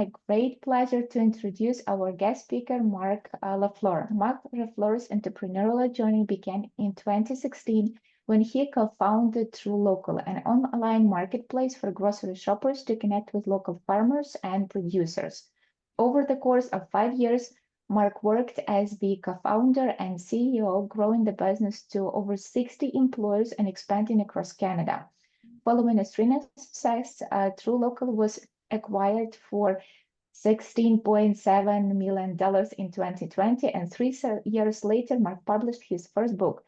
my great pleasure to introduce our guest speaker, Marc LaFleur. Marc LaFleur's entrepreneurial journey began in 2016 when he co-founded TrueLocal, an online marketplace for grocery shoppers to connect with local farmers and producers. Over the course of 5 years, Marc worked as the co-founder and CEO, growing the business to over 60 employees and expanding across Canada. Following a string of success, TrueLocal was acquired for $16.7 million in 2020, and 3 years later, Marc published his first book,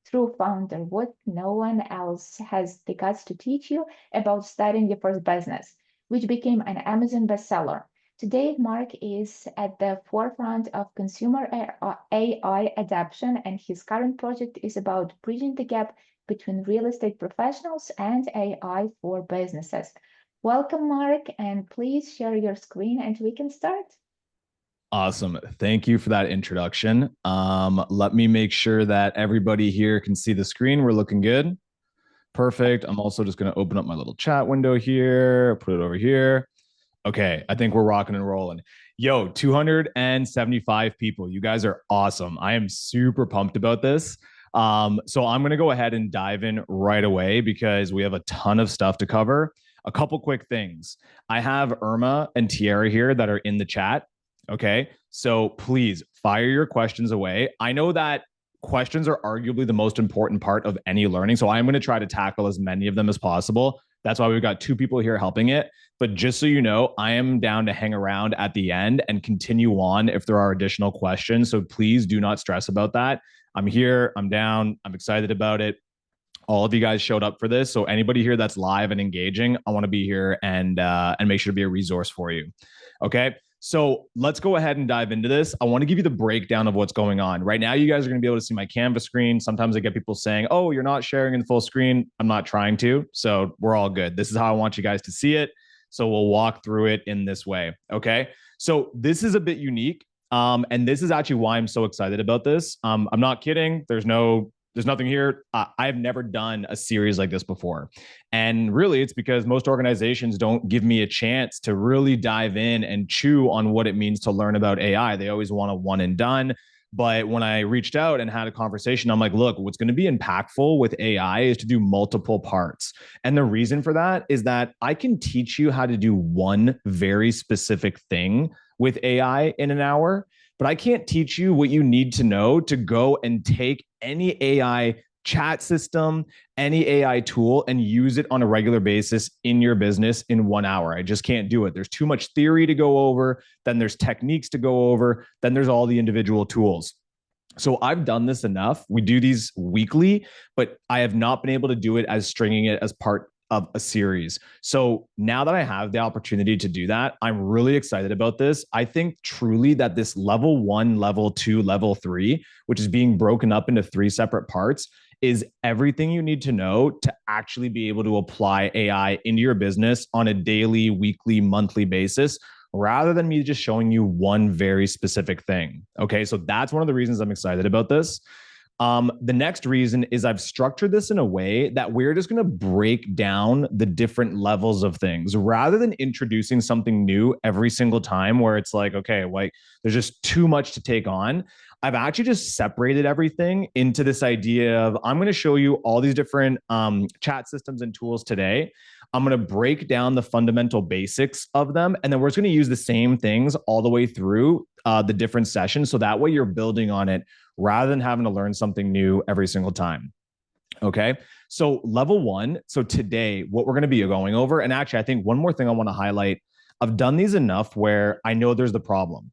True Founder: What No One Else Has the Guts to Teach You About Starting Your First Business, which became an Amazon bestseller. Today, Marc is at the forefront of consumer AI adoption, and his current project is about bridging the gap between real estate professionals and AI for businesses. Welcome, Marc, and please share your screen and we can start. Awesome. Thank you for that introduction. Let me make sure that everybody here can see the screen. We're looking good. Perfect. I'm also just going to open up my little chat window here, put it over here. Okay. I think we're rocking and rolling. Yo, 275 people. You guys are awesome. I am super pumped about this. So I'm going to go ahead and dive in right away because we have a ton of stuff to cover. A couple quick things. I have Irma and Tiara here that are in the chat. Okay. So please fire your questions away. I know that questions are arguably the most important part of any learning. So I'm going to try to tackle as many of them as possible. That's why we've got 2 people here helping it. But just so you know, I am down to hang around at the end and continue on if there are additional questions. So please do not stress about that. I'm here, I'm down, I'm excited about it. All of you guys showed up for this. So anybody here that's live and engaging, I want to be here and make sure to be a resource for you. Okay. So let's go ahead and dive into this. I want to give you the breakdown of what's going on. Right now, you guys are going to be able to see my Canvas screen. Sometimes I get people saying, oh, you're not sharing in full screen. I'm not trying to. So we're all good. This is how I want you guys to see it. So we'll walk through it in this way. Okay. So this is a bit unique. And this is actually why I'm so excited about this. I'm not kidding. There's nothing here. I've never done a series like this before. And really, it's because most organizations don't give me a chance to really dive in and chew on what it means to learn about AI. They always want a one and done. But when I reached out and had a conversation, I'm like, look, what's going to be impactful with AI is to do multiple parts. And the reason for that is that I can teach you how to do one very specific thing with AI in an hour, but I can't teach you what you need to know to go and take any AI chat system, any AI tool, and use it on a regular basis in your business in 1 hour. I just can't do it. There's too much theory to go over. Then there's techniques to go over. Then there's all the individual tools. So I've done this enough. We do these weekly, but I have not been able to do it as stringing it as part of a series. So now that I have the opportunity to do that, I'm really excited about this. I think truly that this level 1, level 2, level 3, which is being broken up into 3 separate parts, is everything you need to know to actually be able to apply AI into your business on a daily, weekly, monthly basis, rather than me just showing you one very specific thing. Okay. So that's one of the reasons I'm excited about this. The next reason is I've structured this in a way that we're just going to break down the different levels of things rather than introducing something new every single time where it's like, okay, like there's just too much to take on. I've actually just separated everything into this idea of I'm going to show you all these different chat systems and tools today. I'm going to break down the fundamental basics of them. And then we're just going to use the same things all the way through the different sessions. So that way you're building on it rather than having to learn something new every single time. Okay. So level 1. So today, what we're going to be going over, and actually, I think one more thing I want to highlight, I've done these enough where I know there's the problem.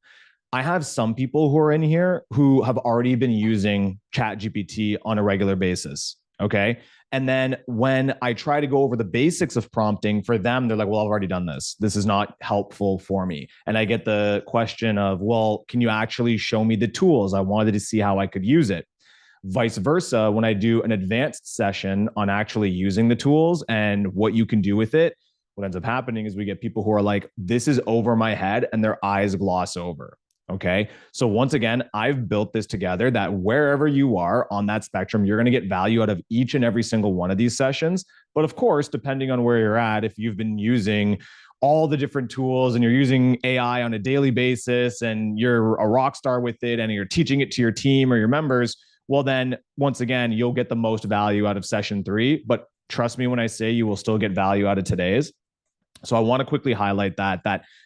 I have some people who are in here who have already been using ChatGPT on a regular basis. Okay. And then when I try to go over the basics of prompting for them, they're like, well, I've already done this. This is not helpful for me. And I get the question of, well, can you actually show me the tools? I wanted to see how I could use it. Vice versa, when I do an advanced session on actually using the tools and what you can do with it, what ends up happening is we get people who are like, this is over my head, and their eyes gloss over. Okay. So once again, I've built this together that wherever you are on that spectrum, you're going to get value out of each and every single one of these sessions. But of course, depending on where you're at, if you've been using all the different tools and you're using AI on a daily basis and you're a rock star with it and you're teaching it to your team or your members, well, then once again, you'll get the most value out of session 3. But trust me when I say you will still get value out of today's. So I want to quickly highlight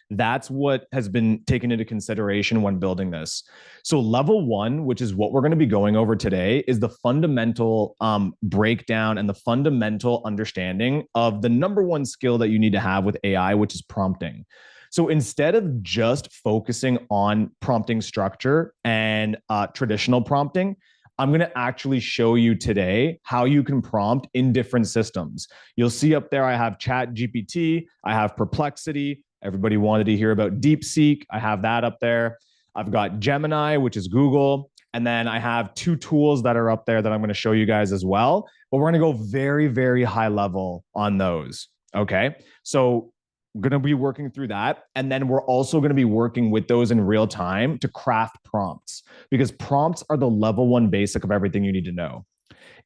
that's what has been taken into consideration when building this. So level 1, which is what we're going to be going over today, is the fundamental breakdown and the fundamental understanding of the number one skill that you need to have with AI, which is prompting. So instead of just focusing on prompting structure and traditional prompting, I'm going to actually show you today how you can prompt in different systems. You'll see up there, I have Chat GPT, I have Perplexity. Everybody wanted to hear about DeepSeek. I have that up there. I've got Gemini, which is Google. And then I have 2 tools that are up there that I'm going to show you guys as well. But we're going to go very, very high level on those. Okay. So going to be working through that. And then we're also going to be working with those in real time to craft prompts, because prompts are the level 1 basic of everything you need to know.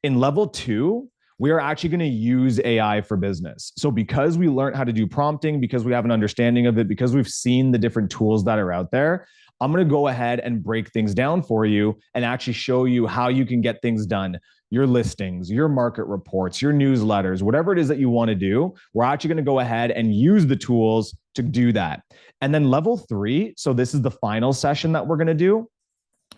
In level 2, we are actually going to use AI for business. So because we learned how to do prompting, because we have an understanding of it, because we've seen the different tools that are out there, I'm going to go ahead and break things down for you and actually show you how you can get things done. Your listings, your market reports, your newsletters, whatever it is that you want to do, we're actually going to go ahead and use the tools to do that. And then level 3, so this is the final session that we're going to do,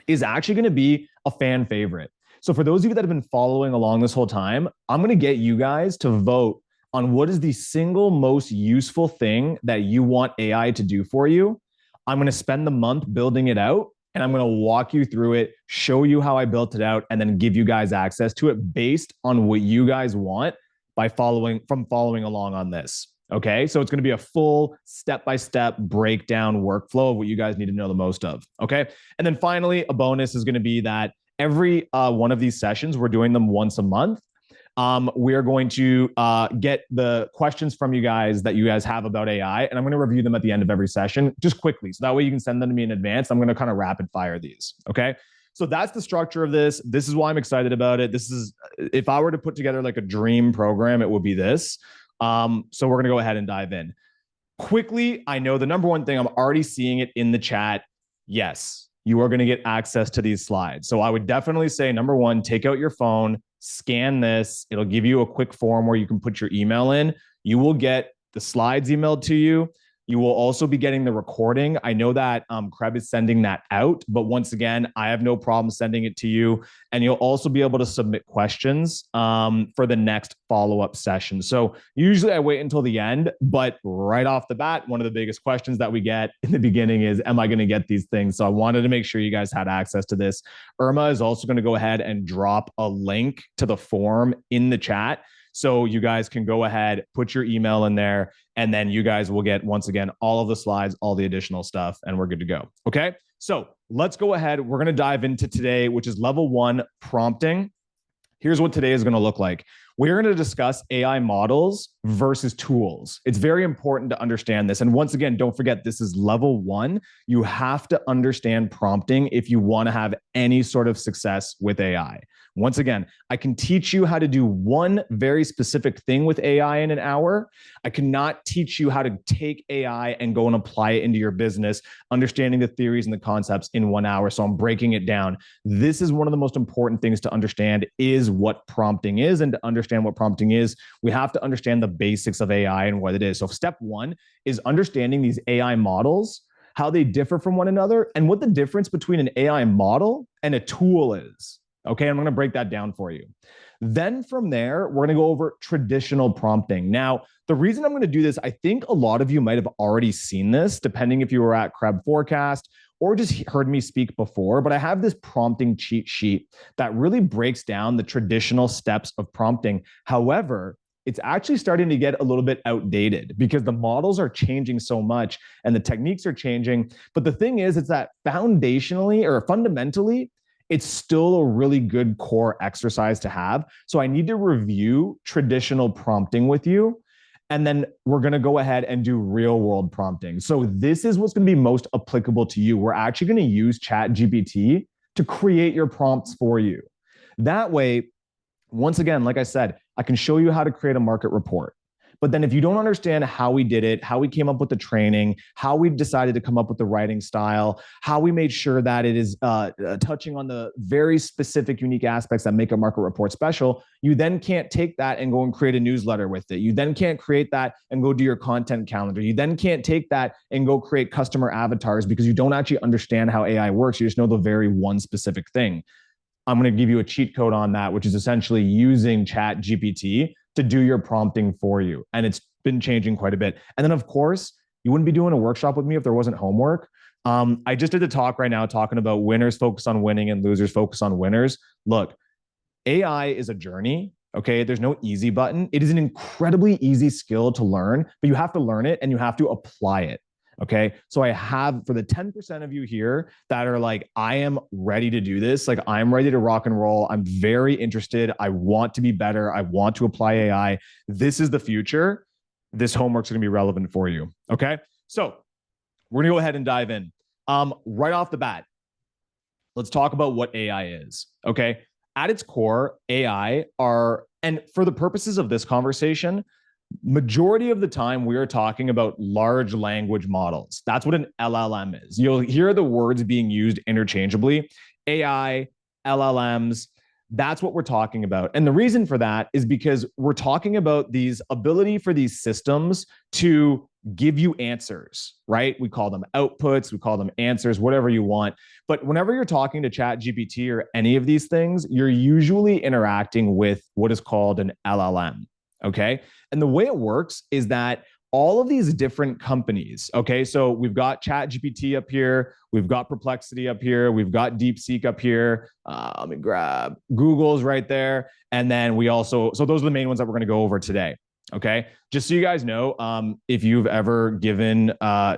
is actually going to be a fan favorite. So for those of you that have been following along this whole time, I'm going to get you guys to vote on what is the single most useful thing that you want AI to do for you. I'm going to spend the month building it out, and I'm going to walk you through it, show you how I built it out, and then give you guys access to it based on what you guys want by following along on this. Okay. So it's going to be a full step-by-step breakdown workflow of what you guys need to know the most of. Okay. And then finally, a bonus is going to be that every one of these sessions, we're doing them once a month. We are going to get the questions from you guys that you guys have about AI, and I'm going to review them at the end of every session just quickly. So that way you can send them to me in advance. I'm going to kind of rapid fire these. Okay. So that's the structure of this. This is why I'm excited about it. This is, if I were to put together like a dream program, it would be this. So we're going to go ahead and dive in. Quickly, I know the number one thing, I'm already seeing it in the chat. Yes, you are going to get access to these slides. So I would definitely say, number 1, take out your phone, scan this. It'll give you a quick form where you can put your email in. You will get the slides emailed to you. You will also be getting the recording. I know that Krebs is sending that out, but once again, I have no problem sending it to you. And you'll also be able to submit questions for the next follow-up session. So usually I wait until the end, but right off the bat, one of the biggest questions that we get in the beginning is, am I going to get these things? So I wanted to make sure you guys had access to this. Irma is also going to go ahead and drop a link to the form in the chat. So you guys can go ahead, put your email in there, and then you guys will get, once again, all of the slides, all the additional stuff, and we're good to go. Okay. So let's go ahead. We're going to dive into today, which is level 1 prompting. Here's what today is going to look like. We're going to discuss AI models versus tools. It's very important to understand this. And once again, don't forget, this is level 1. You have to understand prompting if you want to have any sort of success with AI. Once again, I can teach you how to do one very specific thing with AI in an hour. I cannot teach you how to take AI and go and apply it into your business, understanding the theories and the concepts in 1 hour. So I'm breaking it down. This is one of the most important things to understand, is what prompting is. And to understand what prompting is, we have to understand the basics of AI and what it is. So step 1 is understanding these AI models, how they differ from one another, and what the difference between an AI model and a tool is. Okay, I'm going to break that down for you. Then from there, we're going to go over traditional prompting. Now, the reason I'm going to do this, I think a lot of you might have already seen this, depending if you were at Krebs Forecast or just heard me speak before, but I have this prompting cheat sheet that really breaks down the traditional steps of prompting. However, it's actually starting to get a little bit outdated because the models are changing so much and the techniques are changing. But the thing is, it's that foundationally or fundamentally, it's still a really good core exercise to have. So I need to review traditional prompting with you. And then we're going to go ahead and do real world prompting. So this is what's going to be most applicable to you. We're actually going to use ChatGPT to create your prompts for you. That way, once again, like I said, I can show you how to create a market report. But then if you don't understand how we did it, how we came up with the training, how we decided to come up with the writing style, how we made sure that it is touching on the very specific, unique aspects that make a market report special, you then can't take that and go and create a newsletter with it. You then can't create that and go do your content calendar. You then can't take that and go create customer avatars because you don't actually understand how AI works. You just know the very one specific thing. I'm going to give you a cheat code on that, which is essentially using Chat GPT to do your prompting for you. And it's been changing quite a bit. And then, of course, you wouldn't be doing a workshop with me if there wasn't homework. I just did a talk right now talking about winners focus on winning and losers focus on winners. Look, AI is a journey. Okay. There's no easy button. It is an incredibly easy skill to learn, but you have to learn it and you have to apply it. Okay. So I have for the 10% of you here that are like, I am ready to do this. Like I'm ready to rock and roll. I'm very interested. I want to be better. I want to apply AI. This is the future. This homework's going to be relevant for you. Okay. So we're going to go ahead and dive in. Right off the bat, let's talk about what AI is. Okay. At its core, AI are, and for the purposes of this conversation, majority of the time we are talking about large language models. That's what an LLM is. You'll hear the words being used interchangeably. AI, LLMs, that's what we're talking about. And the reason for that is because we're talking about these ability for these systems to give you answers, right? We call them outputs, we call them answers, whatever you want. But whenever you're talking to Chat GPT or any of these things, you're usually interacting with what is called an LLM. Okay. And the way it works is that all of these different companies, okay, so we've got Chat GPT up here, we've got Perplexity up here, we've got DeepSeek up here. Let me grab Google's right there. And then we also, so those are the main ones that we're going to go over today. Okay. Just so you guys know, if you've ever given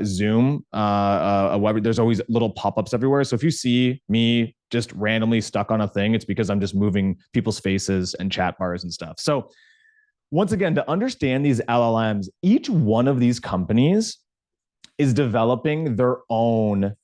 Zoom a web, there's always little pop-ups everywhere. So if you see me just randomly stuck on a thing, it's because I'm just moving people's faces and chat bars and stuff. So once again, to understand these LLMs, each one of these companies is developing their own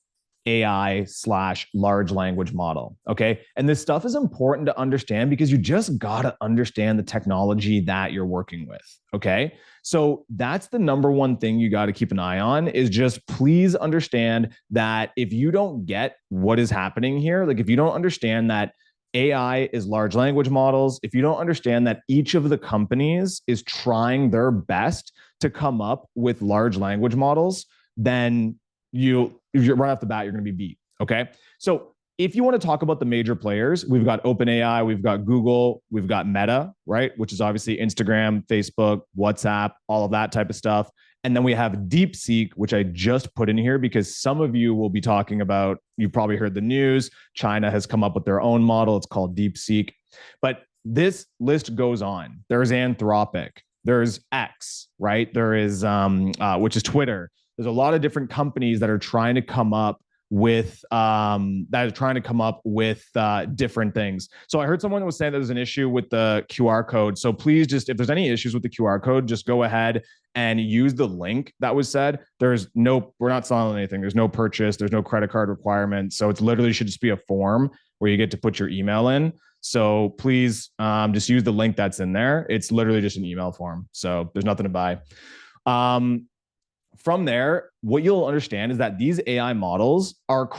AI/large language model. Okay. And this stuff is important to understand because you just got to understand the technology that you're working with. Okay. So that's the number one thing you got to keep an eye on is just please understand that if you don't get what is happening here, like if you don't understand that AI is large language models, if you don't understand that each of the companies is trying their best to come up with large language models, then you're right off the bat, you're going to be beat. Okay. So if you want to talk about the major players, we've got OpenAI, we've got Google, we've got Meta, right? Which is obviously Instagram, Facebook, WhatsApp, all of that type of stuff. And then we have DeepSeek, which I just put in here because some of you will be talking about, you've probably heard the news. China has come up with their own model. It's called DeepSeek. But this list goes on. There's Anthropic. There's X, right? There is, which is Twitter. There's a lot of different companies that are trying to come up with different things. So I heard someone was saying there's an issue with the QR code. So please just, if there's any issues with the QR code, just go ahead and use the link that was said. We're not selling anything. There's no purchase. There's no credit card requirement. So it's literally should just be a form where you get to put your email in. So please just use the link that's in there. It's literally just an email form. So there's nothing to buy. From there, what you'll understand is that these AI models are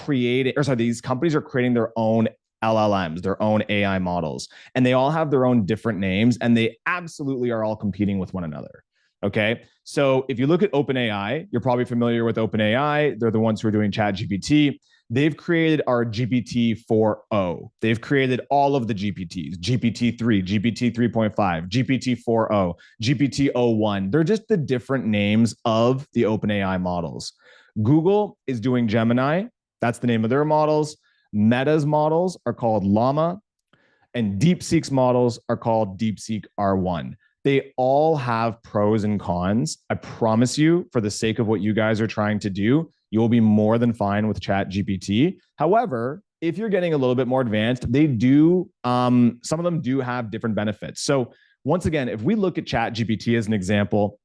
these companies are creating their own LLMs, their own AI models, and they all have their own different names, and they absolutely are all competing with one another. Okay. So if you look at OpenAI, you're probably familiar with OpenAI. They're the ones who are doing ChatGPT. They've created our GPT-4o. They've created all of the GPTs, GPT-3, GPT 3.5, GPT-4o, GPT-01. They're just the different names of the OpenAI models. Google is doing Gemini. That's the name of their models. Meta's models are called Llama, and DeepSeek's models are called DeepSeek R1. They all have pros and cons. I promise you, for the sake of what you guys are trying to do, you will be more than fine with ChatGPT. However, if you're getting a little bit more advanced, they do, some of them do have different benefits. So once again, if we look at ChatGPT as an example,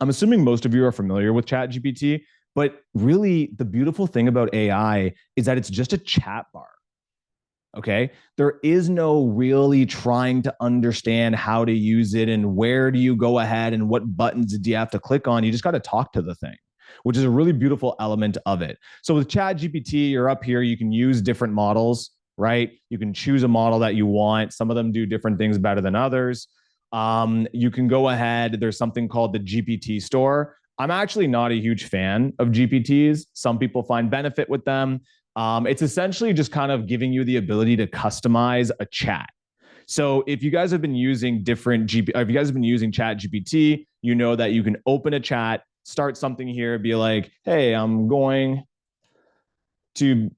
I'm assuming most of you are familiar with ChatGPT, but really the beautiful thing about AI is that it's just a chat bar. Okay. There is no really trying to understand how to use it and where do you go ahead and what buttons do you have to click on. You just got to talk to the thing, which is a really beautiful element of it. So with ChatGPT, you're up here, you can use different models, right? You can choose a model that you want. Some of them do different things better than others. You can go ahead, there's something called the GPT store. I'm actually not a huge fan of GPTs. Some people find benefit with them. It's essentially just kind of giving you the ability to customize a chat. So if you guys have been using if you guys have been using Chat GPT, you know that you can open a chat, start something here, be like, hey, I'm going to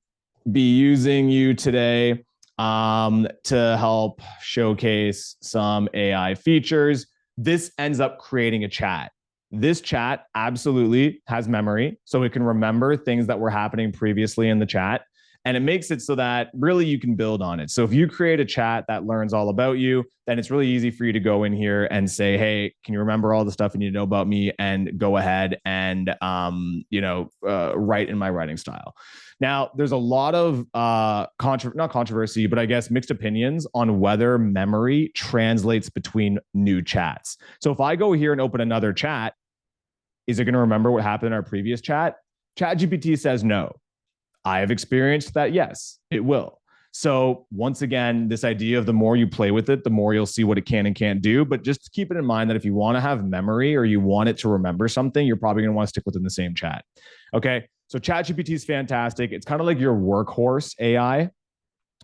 be using you today to help showcase some AI features. This ends up creating a chat. This chat absolutely has memory, so it can remember things that were happening previously in the chat. And it makes it so that really you can build on it. So if you create a chat that learns all about you, then it's really easy for you to go in here and say, hey, can you remember all the stuff you need to know about me? And go ahead and, write in my writing style. Now, there's a lot of not controversy, but I guess mixed opinions on whether memory translates between new chats. So if I go here and open another chat, is it going to remember what happened in our previous chat? ChatGPT says no. I have experienced that, yes, it will. So once again, this idea of the more you play with it, the more you'll see what it can and can't do. But just keep it in mind that if you want to have memory or you want it to remember something, you're probably going to want to stick within the same chat. Okay. So ChatGPT is fantastic. It's kind of like your workhorse AI.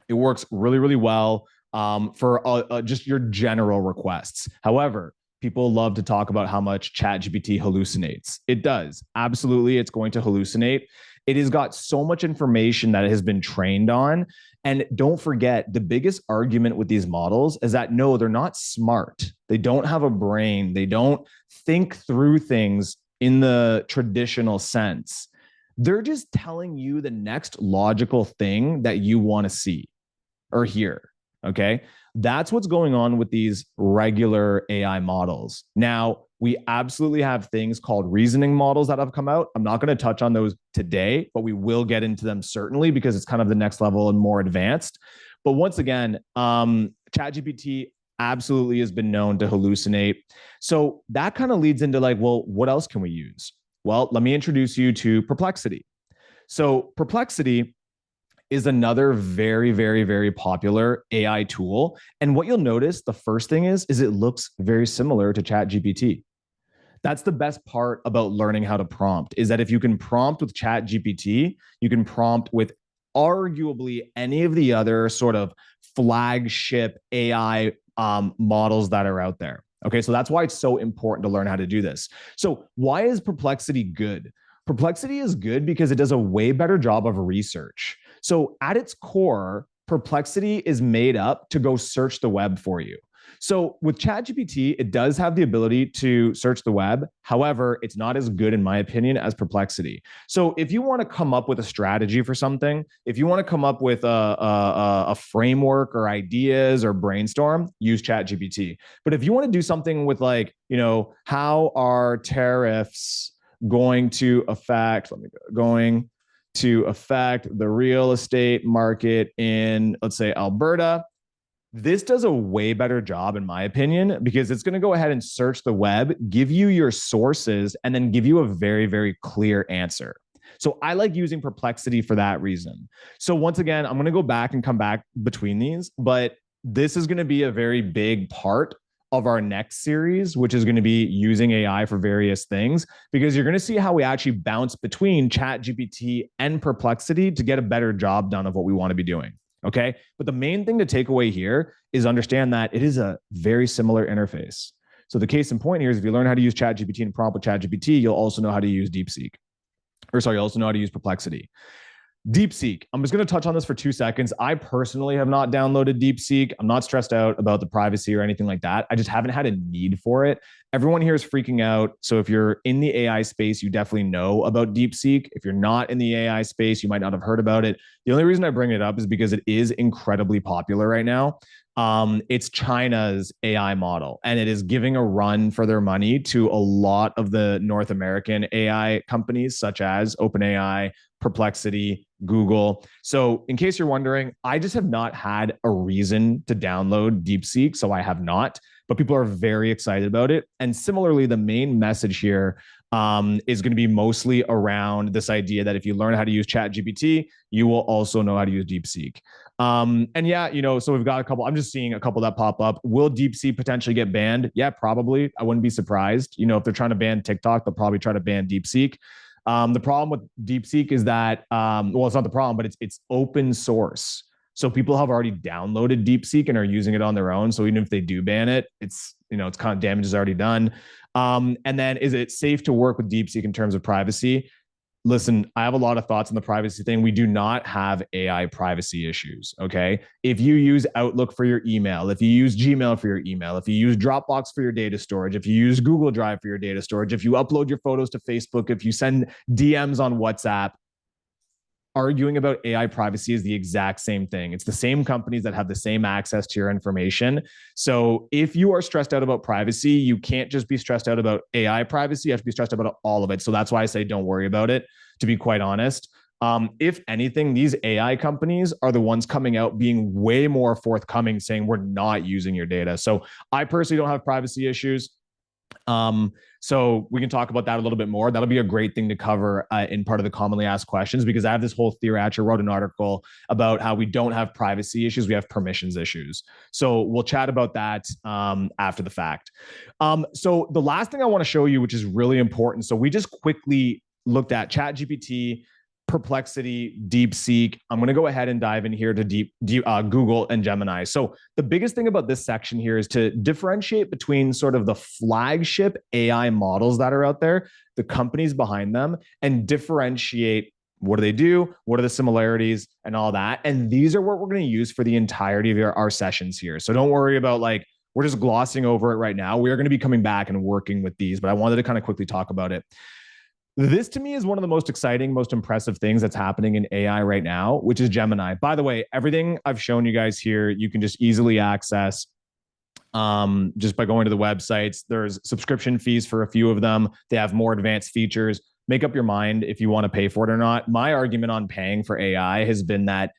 It works really, really well for just your general requests. However, people love to talk about how much ChatGPT hallucinates. It does. Absolutely, it's going to hallucinate. It has got so much information that it has been trained on. And don't forget, the biggest argument with these models is that no, they're not smart. They don't have a brain. They don't think through things in the traditional sense. They're just telling you the next logical thing that you want to see or hear. Okay. That's what's going on with these regular AI models. Now, we absolutely have things called reasoning models that have come out. I'm not going to touch on those today, but we will get into them certainly because it's kind of the next level and more advanced. But once again, ChatGPT absolutely has been known to hallucinate. So that kind of leads into like, well, what else can we use? Well, let me introduce you to Perplexity. So Perplexity is another very, very, very popular AI tool. And what you'll notice, the first thing is it looks very similar to ChatGPT. That's the best part about learning how to prompt, is that if you can prompt with ChatGPT, you can prompt with arguably any of the other sort of flagship AI models that are out there. Okay, so that's why it's so important to learn how to do this. So why is Perplexity good? Perplexity is good because it does a way better job of research. So at its core, Perplexity is made up to go search the web for you. So with ChatGPT, it does have the ability to search the web. However, it's not as good, in my opinion, as Perplexity. So if you want to come up with a strategy for something, if you want to come up with a framework or ideas or brainstorm, use ChatGPT. But if you want to do something with like, how are tariffs going to affect, the real estate market in, let's say, Alberta, this does a way better job, in my opinion, because it's going to go ahead and search the web, give you your sources, and then give you a very, very clear answer. So I like using Perplexity for that reason. So once again, I'm going to go back and come back between these, but this is going to be a very big part of our next series, which is going to be using AI for various things, because you're going to see how we actually bounce between ChatGPT and Perplexity to get a better job done of what we want to be doing. Okay. But the main thing to take away here is understand that it is a very similar interface. So the case in point here is if you learn how to use ChatGPT and prompt with ChatGPT, you'll also know how to use you'll also know how to use Perplexity. DeepSeek. I'm just going to touch on this for 2 seconds. I personally have not downloaded DeepSeek. I'm not stressed out about the privacy or anything like that. I just haven't had a need for it. Everyone here is freaking out. So if you're in the AI space, you definitely know about DeepSeek. If you're not in the AI space, you might not have heard about it. The only reason I bring it up is because it is incredibly popular right now. It's China's AI model, and it is giving a run for their money to a lot of the North American AI companies, such as OpenAI, Perplexity, Google. So, in case you're wondering, I just have not had a reason to download DeepSeek, so I have not. But people are very excited about it. And similarly, the main message here is going to be mostly around this idea that if you learn how to use ChatGPT, you will also know how to use DeepSeek. And yeah, so we've got a couple. I'm just seeing a couple that pop up. Will DeepSeek potentially get banned? Yeah, probably. I wouldn't be surprised. If they're trying to ban TikTok, they'll probably try to ban DeepSeek. The problem with DeepSeek is that, well, it's not the problem, but it's open source. So people have already downloaded DeepSeek and are using it on their own. So even if they do ban it, it's kind of damage is already done. And then, is it safe to work with DeepSeek in terms of privacy? Listen, I have a lot of thoughts on the privacy thing. We do not have AI privacy issues. Okay. If you use Outlook for your email, if you use Gmail for your email, if you use Dropbox for your data storage, if you use Google Drive for your data storage, if you upload your photos to Facebook, if you send DMs on WhatsApp, arguing about AI privacy is the exact same thing. It's the same companies that have the same access to your information. So if you are stressed out about privacy, you can't just be stressed out about AI privacy. You have to be stressed out about all of it. So that's why I say don't worry about it, to be quite honest. If anything, these AI companies are the ones coming out being way more forthcoming, saying we're not using your data. So I personally don't have privacy issues. So we can talk about that a little bit more. That'll be a great thing to cover in part of the commonly asked questions, because I have this whole theory. I actually wrote an article about how we don't have privacy issues, we have permissions issues. So we'll chat about that after the fact. So the last thing I want to show you, which is really important. So we just quickly looked at ChatGPT, Perplexity, DeepSeek. I'm going to go ahead and dive in here to Google and Gemini. So the biggest thing about this section here is to differentiate between sort of the flagship AI models that are out there, the companies behind them, and differentiate what do they do, what are the similarities, and all that. And these are what we're going to use for the entirety of our sessions here. So don't worry about we're just glossing over it right now. We are going to be coming back and working with these, but I wanted to kind of quickly talk about it. This to me is one of the most exciting, most impressive things that's happening in AI right now, which is Gemini. By the way, everything I've shown you guys here, you can just easily access just by going to the websites. There's subscription fees for a few of them. They have more advanced features. Make up your mind if you want to pay for it or not. My argument on paying for AI has been that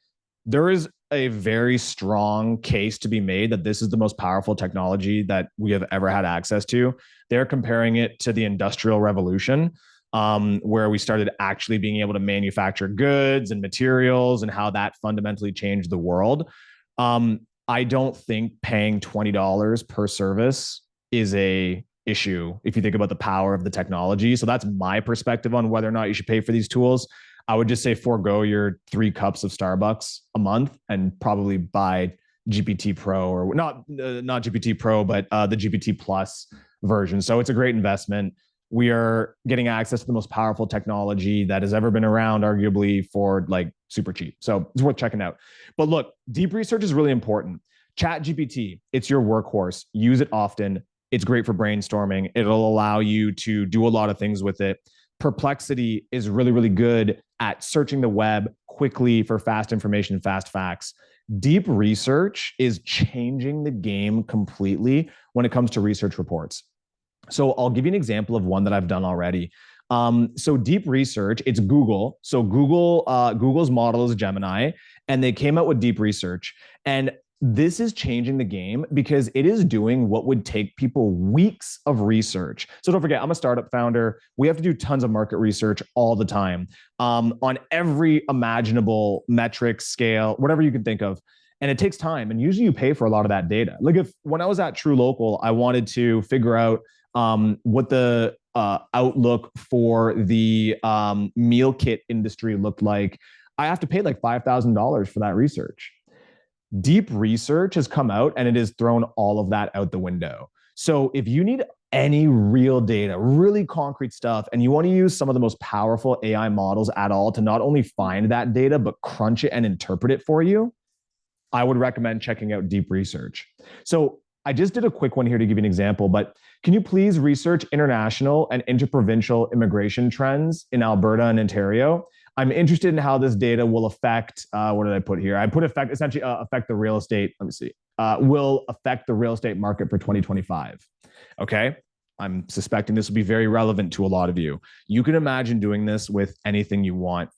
there is a very strong case to be made that this is the most powerful technology that we have ever had access to. They're comparing it to the Industrial Revolution. Where we started actually being able to manufacture goods and materials, and how that fundamentally changed the world. I don't think paying $20 per service is a issue if you think about the power of the technology. So that's my perspective on whether or not you should pay for these tools. I would just say forego your 3 cups of Starbucks a month and probably buy GPT Pro, or not GPT Pro, but the GPT Plus version. So it's a great investment. We are getting access to the most powerful technology that has ever been around, arguably for super cheap. So it's worth checking out. But look, deep research is really important. ChatGPT, it's your workhorse. Use it often. It's great for brainstorming. It'll allow you to do a lot of things with it. Perplexity is really, really good at searching the web quickly for fast information, fast facts. Deep research is changing the game completely when it comes to research reports. So I'll give you an example of one that I've done already. So deep research, it's Google. So Google's model is Gemini, and they came out with deep research. And this is changing the game because it is doing what would take people weeks of research. So don't forget, I'm a startup founder. We have to do tons of market research all the time on every imaginable metric, scale, whatever you can think of. And it takes time. And usually you pay for a lot of that data. When I was at True Local, I wanted to figure out what the outlook for the meal kit industry looked like. I have to pay $5,000 for that research. Deep research has come out and it has thrown all of that out the window. So if you need any real data, really concrete stuff, and you want to use some of the most powerful AI models at all to not only find that data, but crunch it and interpret it for you, I would recommend checking out deep research. So I just did a quick one here to give you an example, but can you please research international and interprovincial immigration trends in Alberta and Ontario? I'm interested in how this data will affect, what did I put here? I put affect the real estate, let me see, will affect the real estate market for 2025. Okay. I'm suspecting this will be very relevant to a lot of you. You can imagine doing this with anything you want.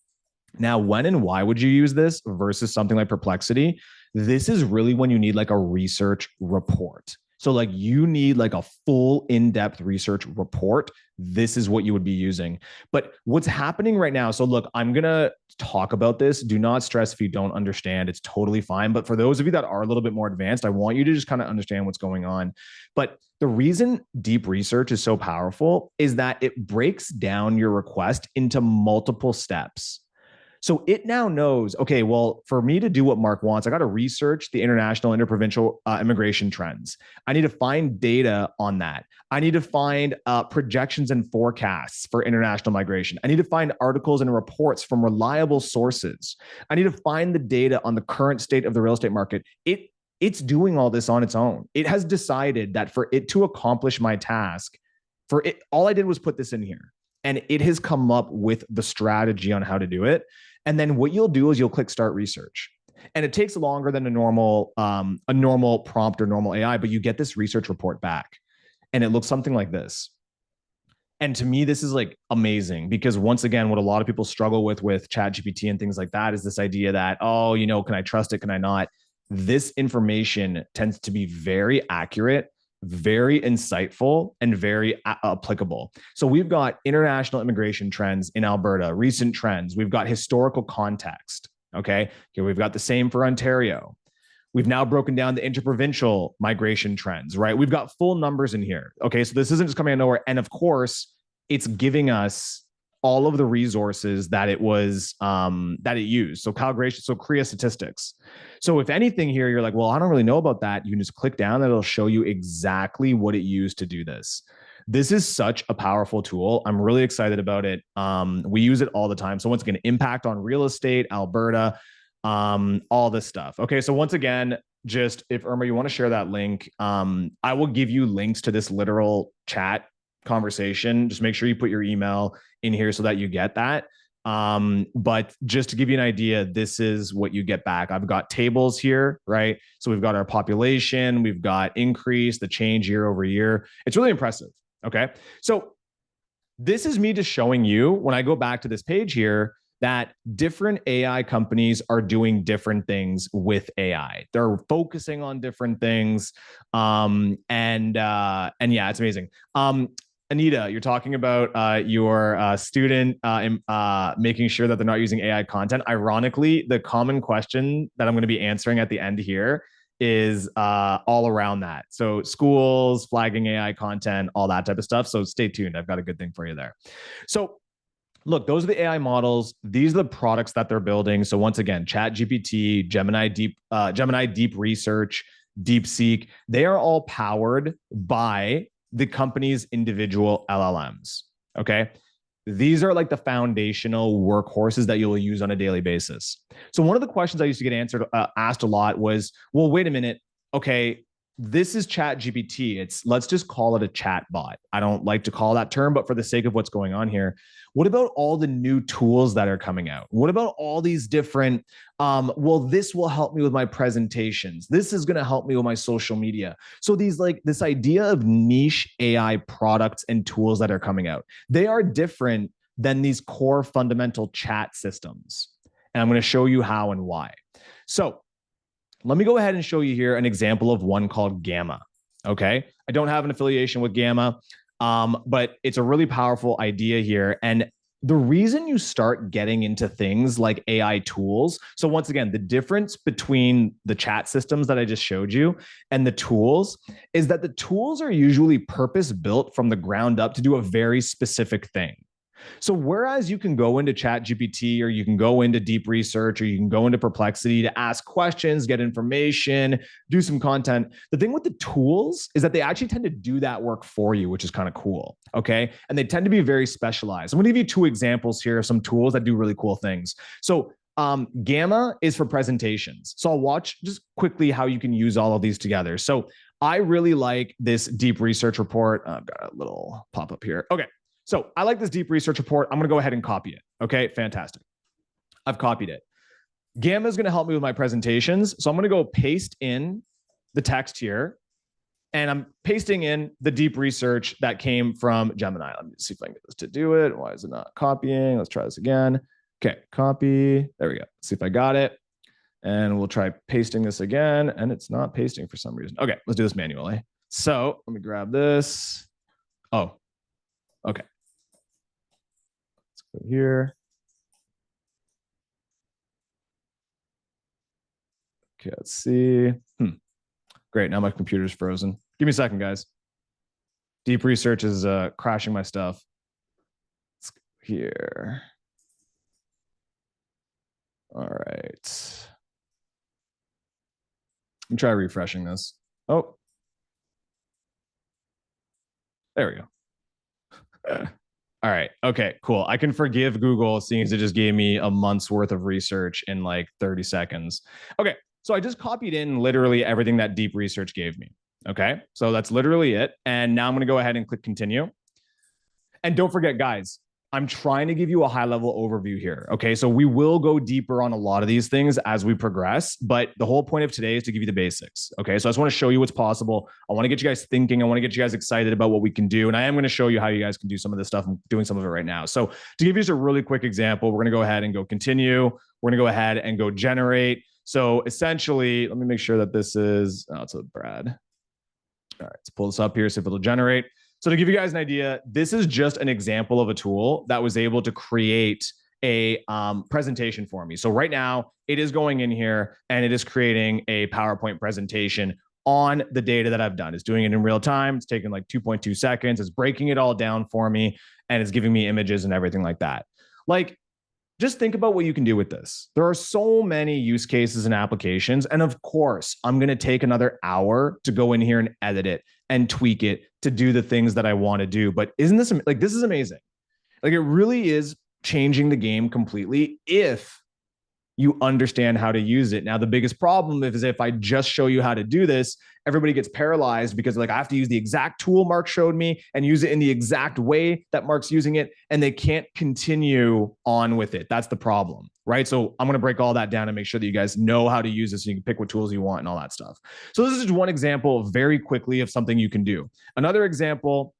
Now, when and why would you use this versus something like Perplexity? This is really when you need like a research report. So like you need like a full in-depth research report. This is what you would be using. But what's happening right now, so look, I'm going to talk about this. Do not stress if you don't understand. It's totally fine. But for those of you that are a little bit more advanced, I want you to just kind of understand what's going on. But the reason deep research is so powerful is that it breaks down your request into multiple steps. So it now knows, okay, well, for me to do what Mark wants, I got to research the international interprovincial immigration trends. I need to find data on that. I need to find projections and forecasts for international migration. I need to find articles and reports from reliable sources. I need to find the data on the current state of the real estate market. It's doing all this on its own. It has decided that for it to accomplish my task, all I did was put this in here. And it has come up with the strategy on how to do it. And then what you'll do is you'll click start research. And it takes longer than a normal prompt or normal AI, but you get this research report back. And it looks something like this. And to me, this is like amazing because once again, what a lot of people struggle with ChatGPT and things like that is this idea that, oh, can I trust it? Can I not? This information tends to be very accurate, very insightful, and very applicable. So we've got international immigration trends in Alberta, recent trends. We've got historical context. Okay. Here we've got the same for Ontario. We've now broken down the interprovincial migration trends, right? We've got full numbers in here. Okay. So this isn't just coming out of nowhere. And of course, it's giving us all of the resources that it used. So calibration, so CREA statistics. So if anything here, you're like, well, I don't really know about that. You can just click down and it'll show you exactly what it used to do this. This is such a powerful tool. I'm really excited about it. We use it all the time. So once again, impact on real estate, Alberta, all this stuff. Okay. So once again, just if Irma, you want to share that link, I will give you links to this literal chat conversation. Just make sure you put your email in here so that you get that. But just to give you an idea, this is what you get back. I've got tables here, right? So we've got our population, we've got increase, the change year over year. It's really impressive. Okay. So this is me just showing you when I go back to this page here that different AI companies are doing different things with AI. They're focusing on different things. And yeah, it's amazing. Anita, you're talking about your student making sure that they're not using AI content. Ironically, the common question that I'm going to be answering at the end here is all around that. So schools, flagging AI content, all that type of stuff. So stay tuned. I've got a good thing for you there. So look, those are the AI models. These are the products that they're building. So once again, ChatGPT, Gemini Deep Research, DeepSeek, they are all powered by the company's individual LLMs. Okay. These are like the foundational workhorses that you'll use on a daily basis. So one of the questions I used to get asked a lot was, well, wait a minute. Okay. This is ChatGPT. Let's just call it a chat bot. I don't like to call that term, but for the sake of what's going on here, what about all the new tools that are coming out? What about all these different, well, this will help me with my presentations. This is going to help me with my social media. So this idea of niche AI products and tools that are coming out, they are different than these core fundamental chat systems. And I'm going to show you how and why. So let me go ahead and show you here an example of one called Gamma. Okay. I don't have an affiliation with Gamma, but it's a really powerful idea here. And the reason you start getting into things like AI tools. So once again, the difference between the chat systems that I just showed you and the tools is that the tools are usually purpose built from the ground up to do a very specific thing. So whereas you can go into ChatGPT or you can go into deep research or you can go into Perplexity to ask questions, get information, do some content, the thing with the tools is that they actually tend to do that work for you, which is kind of cool. Okay. And they tend to be very specialized. I'm going to give you two examples here of some tools that do really cool things. So Gamma is for presentations. So I'll watch just quickly how you can use all of these together. So I really like this deep research report. I've got a little pop up here. Okay. So I like this deep research report. I'm going to go ahead and copy it. Okay, fantastic. I've copied it. Gamma is going to help me with my presentations. So I'm going to go paste in the text here, and I'm pasting in the deep research that came from Gemini. Let me see if I can get this to do it. Why is it not copying? Let's try this again. Okay, copy. There we go. Let's see if I got it. And we'll try pasting this again. And it's not pasting for some reason. Okay, let's do this manually. So let me grab this. Oh, okay. Let's go here. Okay, let's see. Great, now my computer's frozen. Give me a second, guys. Deep research is crashing my stuff. Let's go here. All right. Let me try refreshing this. Oh. There we go. All right. Okay, cool. I can forgive Google seeing as it just gave me a month's worth of research in like 30 seconds. Okay. So I just copied in literally everything that deep research gave me. Okay. So that's literally it. And now I'm going to go ahead and click continue. And don't forget, guys, I'm trying to give you a high level overview here. Okay. So we will go deeper on a lot of these things as we progress, but the whole point of today is to give you the basics. Okay. So I just want to show you what's possible. I want to get you guys thinking. I want to get you guys excited about what we can do. And I am going to show you how you guys can do some of this stuff. I'm doing some of it right now. So to give you just a really quick example, we're going to go ahead and go continue. We're going to go ahead and go generate. So essentially, let me make sure that this is, oh, it's a Brad. All right, let's pull this up here, see if it'll generate. So to give you guys an idea, this is just an example of a tool that was able to create a presentation for me. So right now it is going in here and it is creating a PowerPoint presentation on the data that I've done. It's doing it in real time. It's taking like 2.2 seconds. It's breaking it all down for me and it's giving me images and everything like that. Like, just think about what you can do with this. There are so many use cases and applications. And of course, I'm going to take another hour to go in here and edit it and tweak it to do the things that I want to do. But isn't this like, this is amazing. Like it really is changing the game completely if you understand how to use it. Now, the biggest problem is if I just show you how to do this, everybody gets paralyzed because like I have to use the exact tool Mark showed me and use it in the exact way that Mark's using it, and they can't continue on with it. That's the problem, right? So I'm going to break all that down and make sure that you guys know how to use this so you can pick what tools you want and all that stuff. So this is just one example very quickly of something you can do. Another example,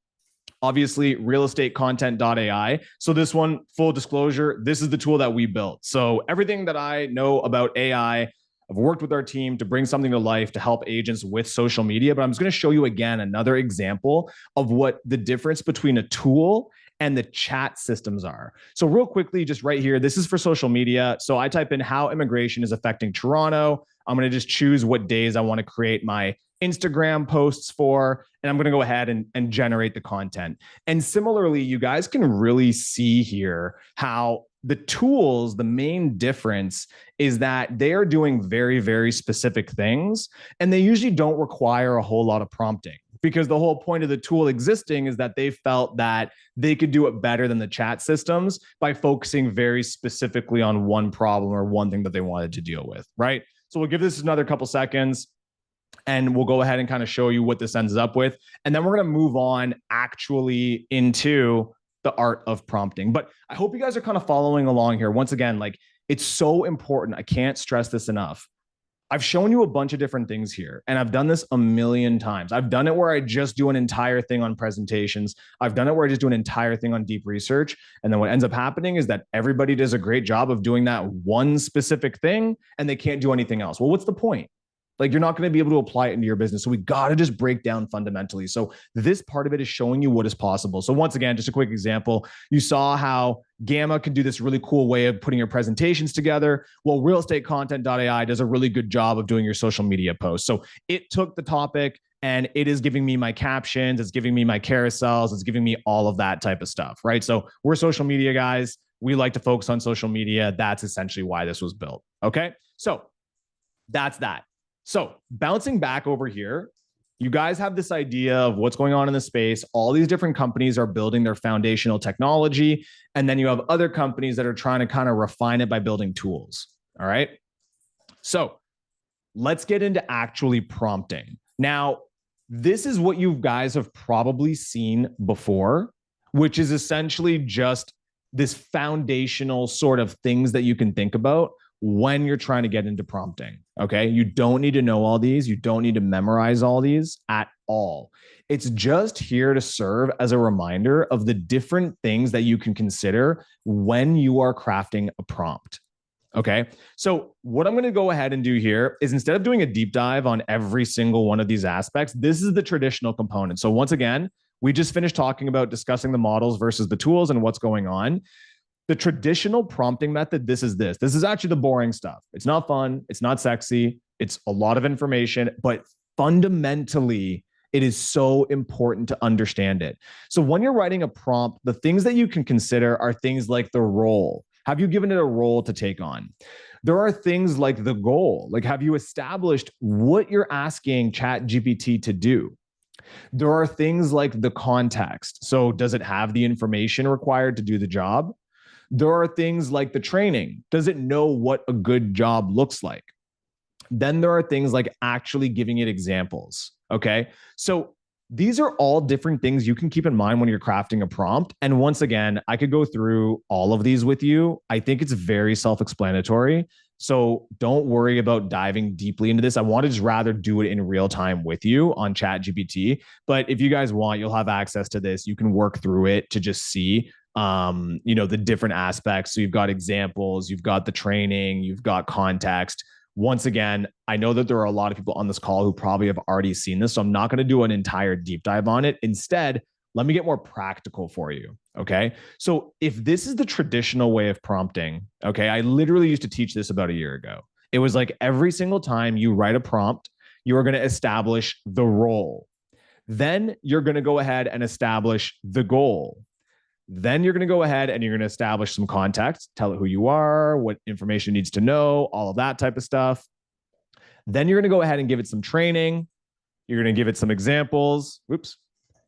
obviously, realestatecontent.ai. So this one, full disclosure, this is the tool that we built. So everything that I know about AI, I've worked with our team to bring something to life to help agents with social media. But I'm just going to show you again another example of what the difference between a tool and the chat systems are. So real quickly, just right here, this is for social media. So I type in how immigration is affecting Toronto. I'm going to just choose what days I want to create my Instagram posts for, and I'm going to go ahead and generate the content. And similarly, you guys can really see here how the tools, the main difference is that they are doing very, very specific things, and they usually don't require a whole lot of prompting, because the whole point of the tool existing is that they felt that they could do it better than the chat systems by focusing very specifically on one problem or one thing that they wanted to deal with, right? So we'll give this another couple seconds and we'll go ahead and kind of show you what this ends up with. And then we're going to move on actually into the art of prompting. But I hope you guys are kind of following along here. Once again, like it's so important. I can't stress this enough. I've shown you a bunch of different things here, and I've done this a million times. I've done it where I just do an entire thing on presentations. I've done it where I just do an entire thing on deep research. And then what ends up happening is that everybody does a great job of doing that one specific thing, and they can't do anything else. Well, what's the point? Like you're not going to be able to apply it into your business. So we got to just break down fundamentally. So this part of it is showing you what is possible. So once again, just a quick example. You saw how Gamma can do this really cool way of putting your presentations together. Well, realestatecontent.ai does a really good job of doing your social media posts. So it took the topic and it is giving me my captions. It's giving me my carousels. It's giving me all of that type of stuff, right? So we're social media guys. We like to focus on social media. That's essentially why this was built. Okay. So that's that. So bouncing back over here, you guys have this idea of what's going on in the space. All these different companies are building their foundational technology. And then you have other companies that are trying to kind of refine it by building tools. All right. So let's get into actually prompting. Now, this is what you guys have probably seen before, which is essentially just this foundational sort of things that you can think about. when you're trying to get into prompting. Okay. You don't need to know all these. You don't need to memorize all these at all. It's just here to serve as a reminder of the different things that you can consider when you are crafting a prompt. Okay. So what I'm going to go ahead and do here is, instead of doing a deep dive on every single one of these aspects, this is the traditional component. So once again, we just finished talking about discussing the models versus the tools and what's going on. The traditional prompting method, this is actually the boring stuff. It's not fun. It's not sexy. It's a lot of information, but fundamentally, it is so important to understand it. So when you're writing a prompt, the things that you can consider are things like the role. Have you given it a role to take on? There are things like the goal. Like, have you established what you're asking ChatGPT to do? There are things like the context. So does it have the information required to do the job? There are things like the training. Does it know what a good job looks like? Then there are things like actually giving it examples. Okay. So these are all different things you can keep in mind when you're crafting a prompt. And once again, I could go through all of these with you. I think it's very self-explanatory. So don't worry about diving deeply into this. I want to just rather do it in real time with you on ChatGPT. But if you guys want, you'll have access to this. You can work through it to just see the different aspects. So you've got examples, you've got the training, you've got context. Once again, I know that there are a lot of people on this call who probably have already seen this, so I'm not going to do an entire deep dive on it. Instead, let me get more practical for you. Okay. So if this is the traditional way of prompting, okay, I literally used to teach this about a year ago. It was like every single time you write a prompt, you are going to establish the role. Then you're going to go ahead and establish the goal. Then you're going to go ahead and you're going to establish some context, tell it who you are, what information it needs to know, all of that type of stuff. Then you're going to go ahead and give it some training. You're going to give it some examples. You're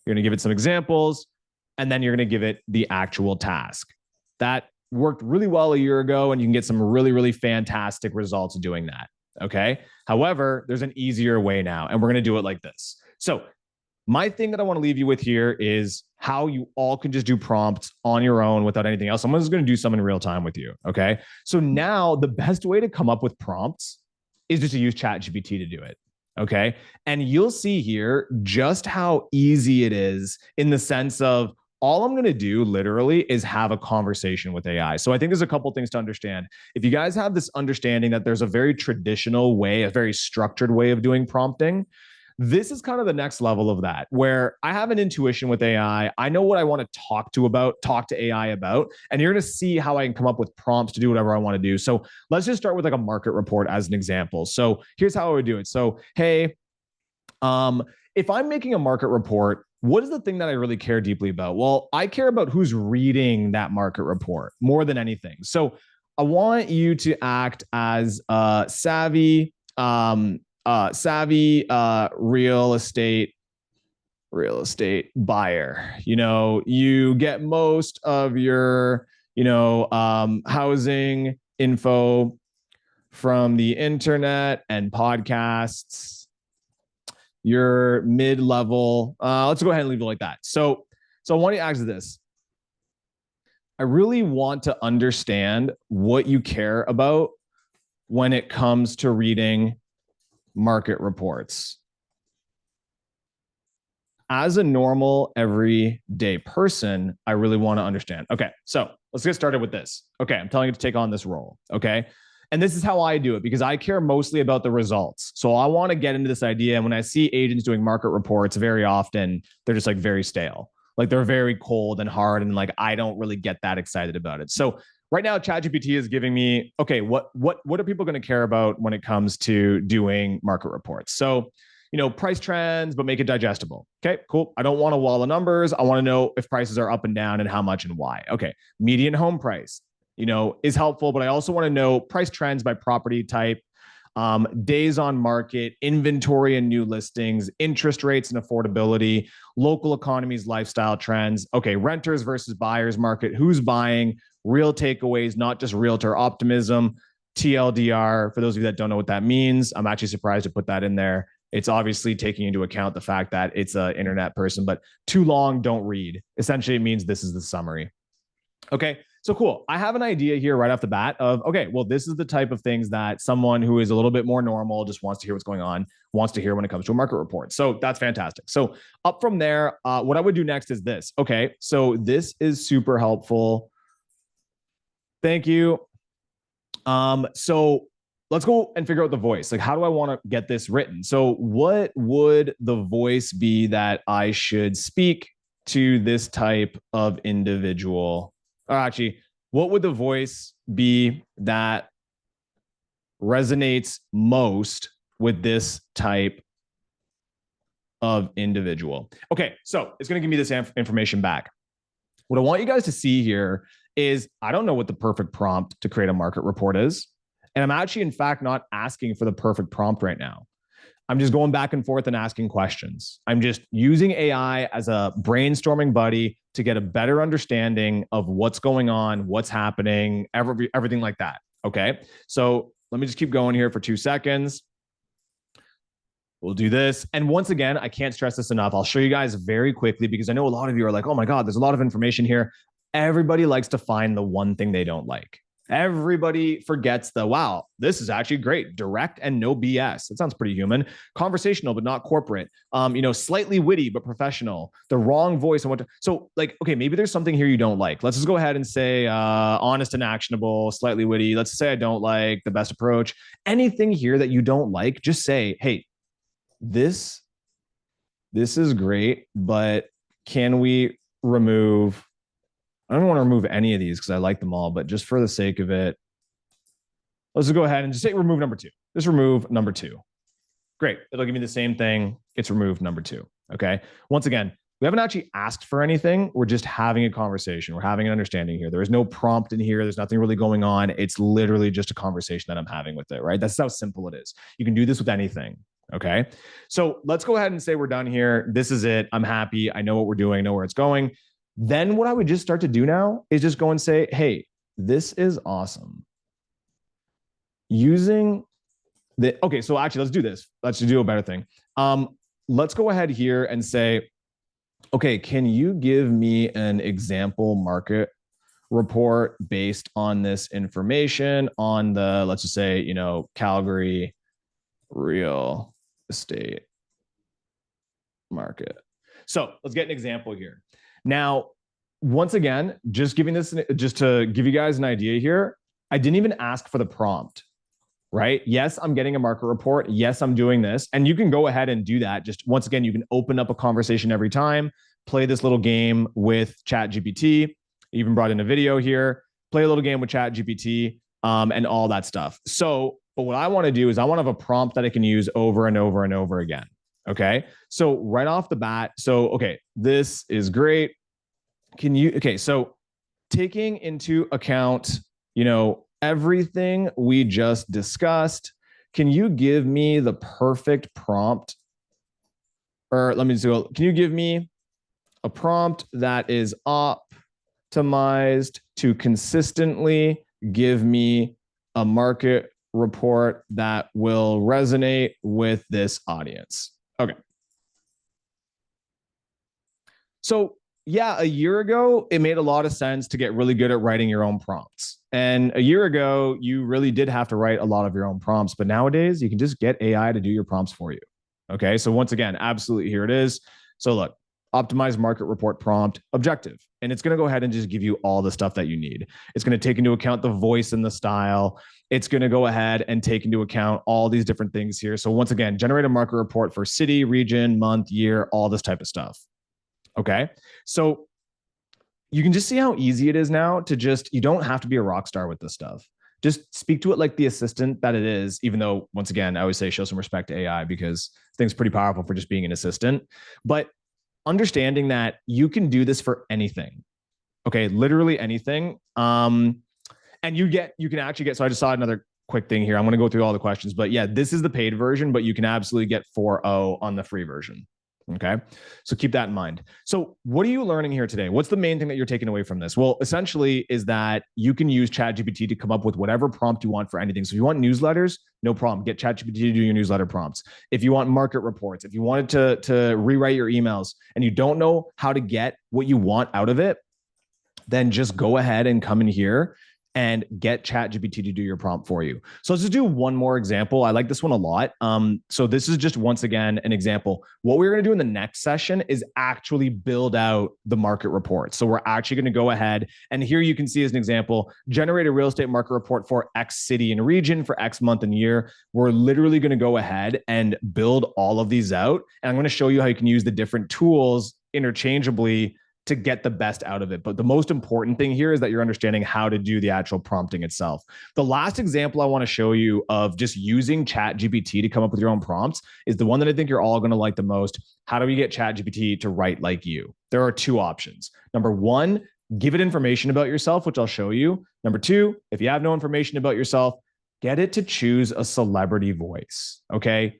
going to give it some examples. And then you're going to give it the actual task. That worked really well a year ago, and you can get some really, really fantastic results doing that. Okay. However, there's an easier way now, and we're going to do it like this. So my thing that I want to leave you with here is how you all can just do prompts on your own without anything else. I'm just going to do some in real time with you. Okay. So now the best way to come up with prompts is just to use ChatGPT to do it. Okay. And you'll see here just how easy it is, in the sense of, all I'm going to do literally is have a conversation with AI. So I think there's a couple things to understand. If you guys have this understanding that there's a very traditional way, a very structured way of doing prompting, this is kind of the next level of that, where I have an intuition with AI. I know what I want to talk to AI about, and you're going to see how I can come up with prompts to do whatever I want to do. So let's just start with like a market report as an example. So here's how I would do it. So, hey, if I'm making a market report, what is the thing that I really care deeply about? Well, I care about who's reading that market report more than anything. So I want you to act as a savvy real estate buyer. You get most of your housing info from the internet and podcasts. You're mid-level. Let's go ahead and leave it like that. So I want you to ask this. I really want to understand what you care about when it comes to reading market reports. As a normal, everyday person, I really want to understand. Okay, so let's get started with this. Okay, I'm telling you to take on this role. Okay. And this is how I do it, because I care mostly about the results. So I want to get into this idea. And when I see agents doing market reports, very often they're just like very stale. Like they're very cold and hard. And like, I don't really get that excited about it. So right now, ChatGPT is giving me, okay, what are people going to care about when it comes to doing market reports? So, price trends, but make it digestible. Okay, cool. I don't want a wall of numbers. I want to know if prices are up and down and how much and why. Okay, median home price, is helpful, but I also want to know price trends by property type, days on market, inventory and new listings, interest rates and affordability, local economies, lifestyle trends. Okay, renters versus buyers market, who's buying, real takeaways, not just realtor optimism, TLDR. For those of you that don't know what that means, I'm actually surprised to put that in there. It's obviously taking into account the fact that it's an internet person, but too long, don't read. Essentially, it means this is the summary. Okay, So cool. I have an idea here right off the bat of, okay, well, this is the type of things that someone who is a little bit more normal, just wants to hear what's going on, wants to hear when it comes to a market report. So that's fantastic. So up from there, what I would do next is this. Okay, so this is super helpful. Thank you. So let's go and figure out the voice. Like, how do I want to get this written? So what would the voice be that I should speak to this type of individual? Or actually, what would the voice be that resonates most with this type of individual? Okay, so it's going to give me this information back. What I want you guys to see here is I don't know what the perfect prompt to create a market report is. And I'm actually, in fact, not asking for the perfect prompt right now. I'm just going back and forth and asking questions. I'm just using AI as a brainstorming buddy to get a better understanding of what's going on, what's happening, everything like that. Okay. So let me just keep going here for 2 seconds. We'll do this. And once again, I can't stress this enough. I'll show you guys very quickly because I know a lot of you are like, oh my God, there's a lot of information here. Everybody likes to find the one thing they don't like. Everybody forgets the, wow, this is actually great. Direct and no BS. That sounds pretty human. Conversational, but not corporate. Slightly witty, but professional. The wrong voice. And so like, okay, maybe there's something here you don't like. Let's just go ahead and say honest and actionable, slightly witty. Let's say I don't like the best approach. Anything here that you don't like, just say, hey, this is great, but can we remove, I don't want to remove any of these because I like them all, but just for the sake of it, let's just go ahead and just say remove number 2. Just remove number 2. Great. It'll give me the same thing. It's removed number 2. Okay. Once again, we haven't actually asked for anything. We're just having a conversation. We're having an understanding here. There is no prompt in here. There's nothing really going on. It's literally just a conversation that I'm having with it, right? That's how simple it is. You can do this with anything. Okay. So let's go ahead and say we're done here. This is it. I'm happy. I know what we're doing. I know where it's going. Then what I would just start to do now is just go and say, hey, this is awesome. Using the, okay, so actually let's do this. Let's do a better thing. Let's go ahead here and say, okay, can you give me an example market report based on this information on the, let's just say, Calgary real estate market. So let's get an example here. Now, once again, just to give you guys an idea here, I didn't even ask for the prompt, right? Yes, I'm getting a market report. Yes, I'm doing this. And you can go ahead and do that. Just once again, you can open up a conversation every time, play this little game with ChatGPT, even brought in a video here, play a little game with ChatGPT, and all that stuff. So, but what I want to do is I want to have a prompt that I can use over and over and over again. Okay. So right off the bat, okay, this is great. So taking into account, everything we just discussed, can you give me the perfect prompt? Or can you give me a prompt that is optimized to consistently give me a market report that will resonate with this audience? Okay. So yeah, a year ago, it made a lot of sense to get really good at writing your own prompts. And a year ago, you really did have to write a lot of your own prompts. But nowadays, you can just get AI to do your prompts for you. Okay. So once again, absolutely, here it is. So look, optimize market report prompt objective. And it's going to go ahead and just give you all the stuff that you need. It's going to take into account the voice and the style. It's going to go ahead and take into account all these different things here. So once again, generate a market report for city, region, month, year, all this type of stuff. Okay. So you can just see how easy it is now to you don't have to be a rock star with this stuff. Just speak to it like the assistant that it is, even though, once again, I always say show some respect to AI because I think it's pretty powerful for just being an assistant. But understanding that you can do this for anything. Okay. Literally anything. And you can actually get, so I just saw another quick thing here. I'm going to go through all the questions, but yeah, this is the paid version, but you can absolutely get 4.0 on the free version. Okay. So keep that in mind. So what are you learning here today? What's the main thing that you're taking away from this? Well, essentially is that you can use ChatGPT to come up with whatever prompt you want for anything. So if you want newsletters, no problem. Get ChatGPT to do your newsletter prompts. If you want market reports, if you wanted to rewrite your emails and you don't know how to get what you want out of it, then just go ahead and come in here and get ChatGPT to do your prompt for you. So let's just do one more example. I like this one a lot. So this is just once again an example. What we're going to do in the next session is actually build out the market report. So we're actually going to go ahead, and here you can see as an example, generate a real estate market report for X city and region for X month and year. We're literally going to go ahead and build all of these out. And I'm going to show you how you can use the different tools interchangeably to get the best out of it. But the most important thing here is that you're understanding how to do the actual prompting itself. The last example I want to show you of just using ChatGPT to come up with your own prompts is the one that I think you're all going to like the most. How do we get ChatGPT to write like you? There are two options. Number one, give it information about yourself, which I'll show you. Number two, if you have no information about yourself, get it to choose a celebrity voice, okay?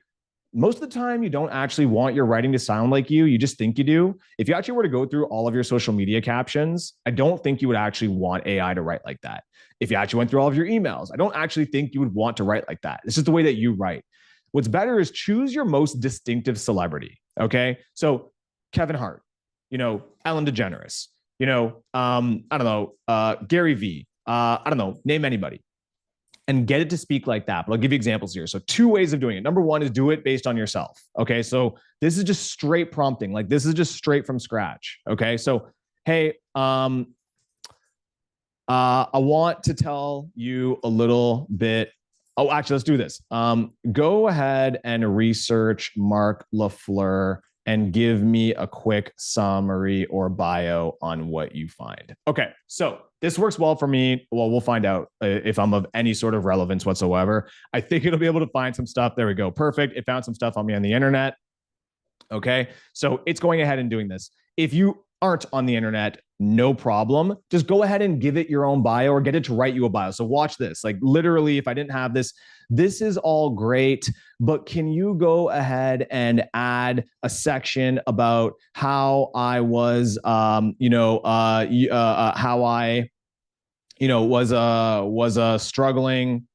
Most of the time, you don't actually want your writing to sound like you. You just think you do. If you actually were to go through all of your social media captions, I don't think you would actually want AI to write like that. If you actually went through all of your emails, I don't actually think you would want to write like that. It's just the way that you write. What's better is choose your most distinctive celebrity. Okay. So Kevin Hart, Ellen DeGeneres, I don't know, Gary Vee, I don't know, name anybody. And get it to speak like that. But I'll give you examples here. So two ways of doing it. Number one is do it based on yourself. Okay. So this is just straight prompting. Like this is just straight from scratch. Okay. So, hey, I want to tell you a little bit. Oh, actually, let's do this. Go ahead and research Marc LaFleur and give me a quick summary or bio on what you find. Okay, so this works well for me. Well, we'll find out if I'm of any sort of relevance whatsoever. I think it'll be able to find some stuff. There we go. Perfect. It found some stuff on me on the internet. Okay, so it's going ahead and doing this. If you aren't on the internet, no problem. Just go ahead and give it your own bio or get it to write you a bio. So watch this. Like literally, if I didn't have this, this is all great, but can you go ahead and add a section about how I was, how I, was a struggling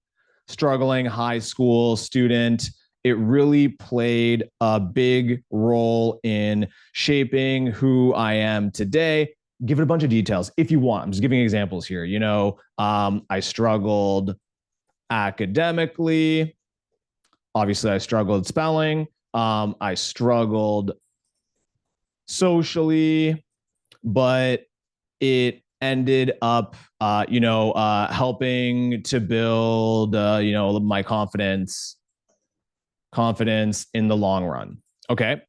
high school student. It really played a big role in shaping who I am today. Give it a bunch of details if you want. I'm just giving examples here. I struggled academically. Obviously, I struggled spelling. I struggled socially, but it ended up, helping to build, my confidence in the long run. Okay.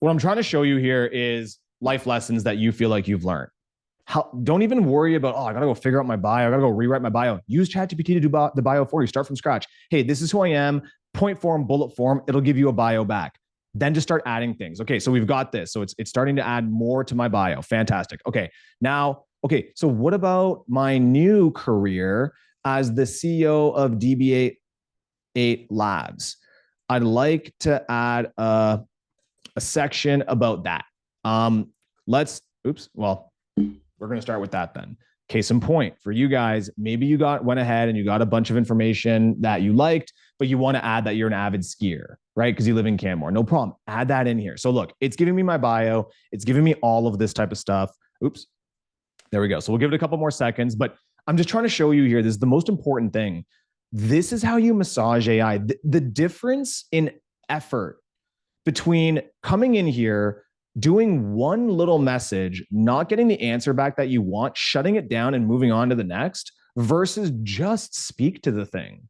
What I'm trying to show you here is life lessons that you feel like you've learned. Don't even worry about, I got to go figure out my bio. I got to go rewrite my bio. Use ChatGPT to do the bio for you. Start from scratch. Hey, this is who I am. Point form, bullet form. It'll give you a bio back. Then just start adding things. Okay, so we've got this. So it's starting to add more to my bio. Fantastic. Okay, so what about my new career as the CEO of DB8 Labs? I'd like to add a section about that. We're going to start with that then. Case in point for you guys, maybe you went ahead and you got a bunch of information that you liked, but you want to add that you're an avid skier, right? Because you live in Canmore. No problem. Add that in here. So look, it's giving me my bio. It's giving me all of this type of stuff. Oops. There we go. So we'll give it a couple more seconds, but I'm just trying to show you here. This is the most important thing. This is how you massage AI. The difference in effort between coming in here, doing one little message, not getting the answer back that you want, shutting it down and moving on to the next, versus just speak to the thing.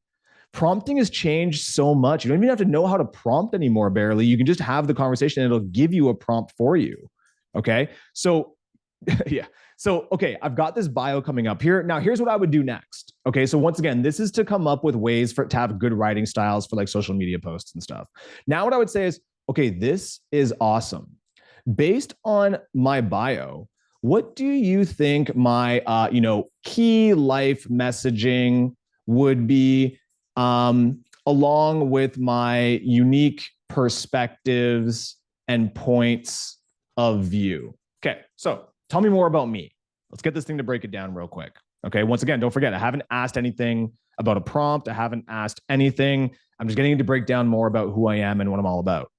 Prompting has changed so much. You don't even have to know how to prompt anymore, barely. You can just have the conversation and it'll give you a prompt for you. Okay. So yeah. So, okay, I've got this bio coming up here. Now, here's what I would do next. Okay. So once again, this is to come up with ways to have good writing styles for like social media posts and stuff. Now, what I would say is, okay, this is awesome. Based on my bio, what do you think my, key life messaging would be, along with my unique perspectives and points of view? Okay, so tell me more about me. Let's get this thing to break it down real quick. Okay, once again, don't forget, I haven't asked anything about a prompt. I haven't asked anything. I'm just getting to break down more about who I am and what I'm all about.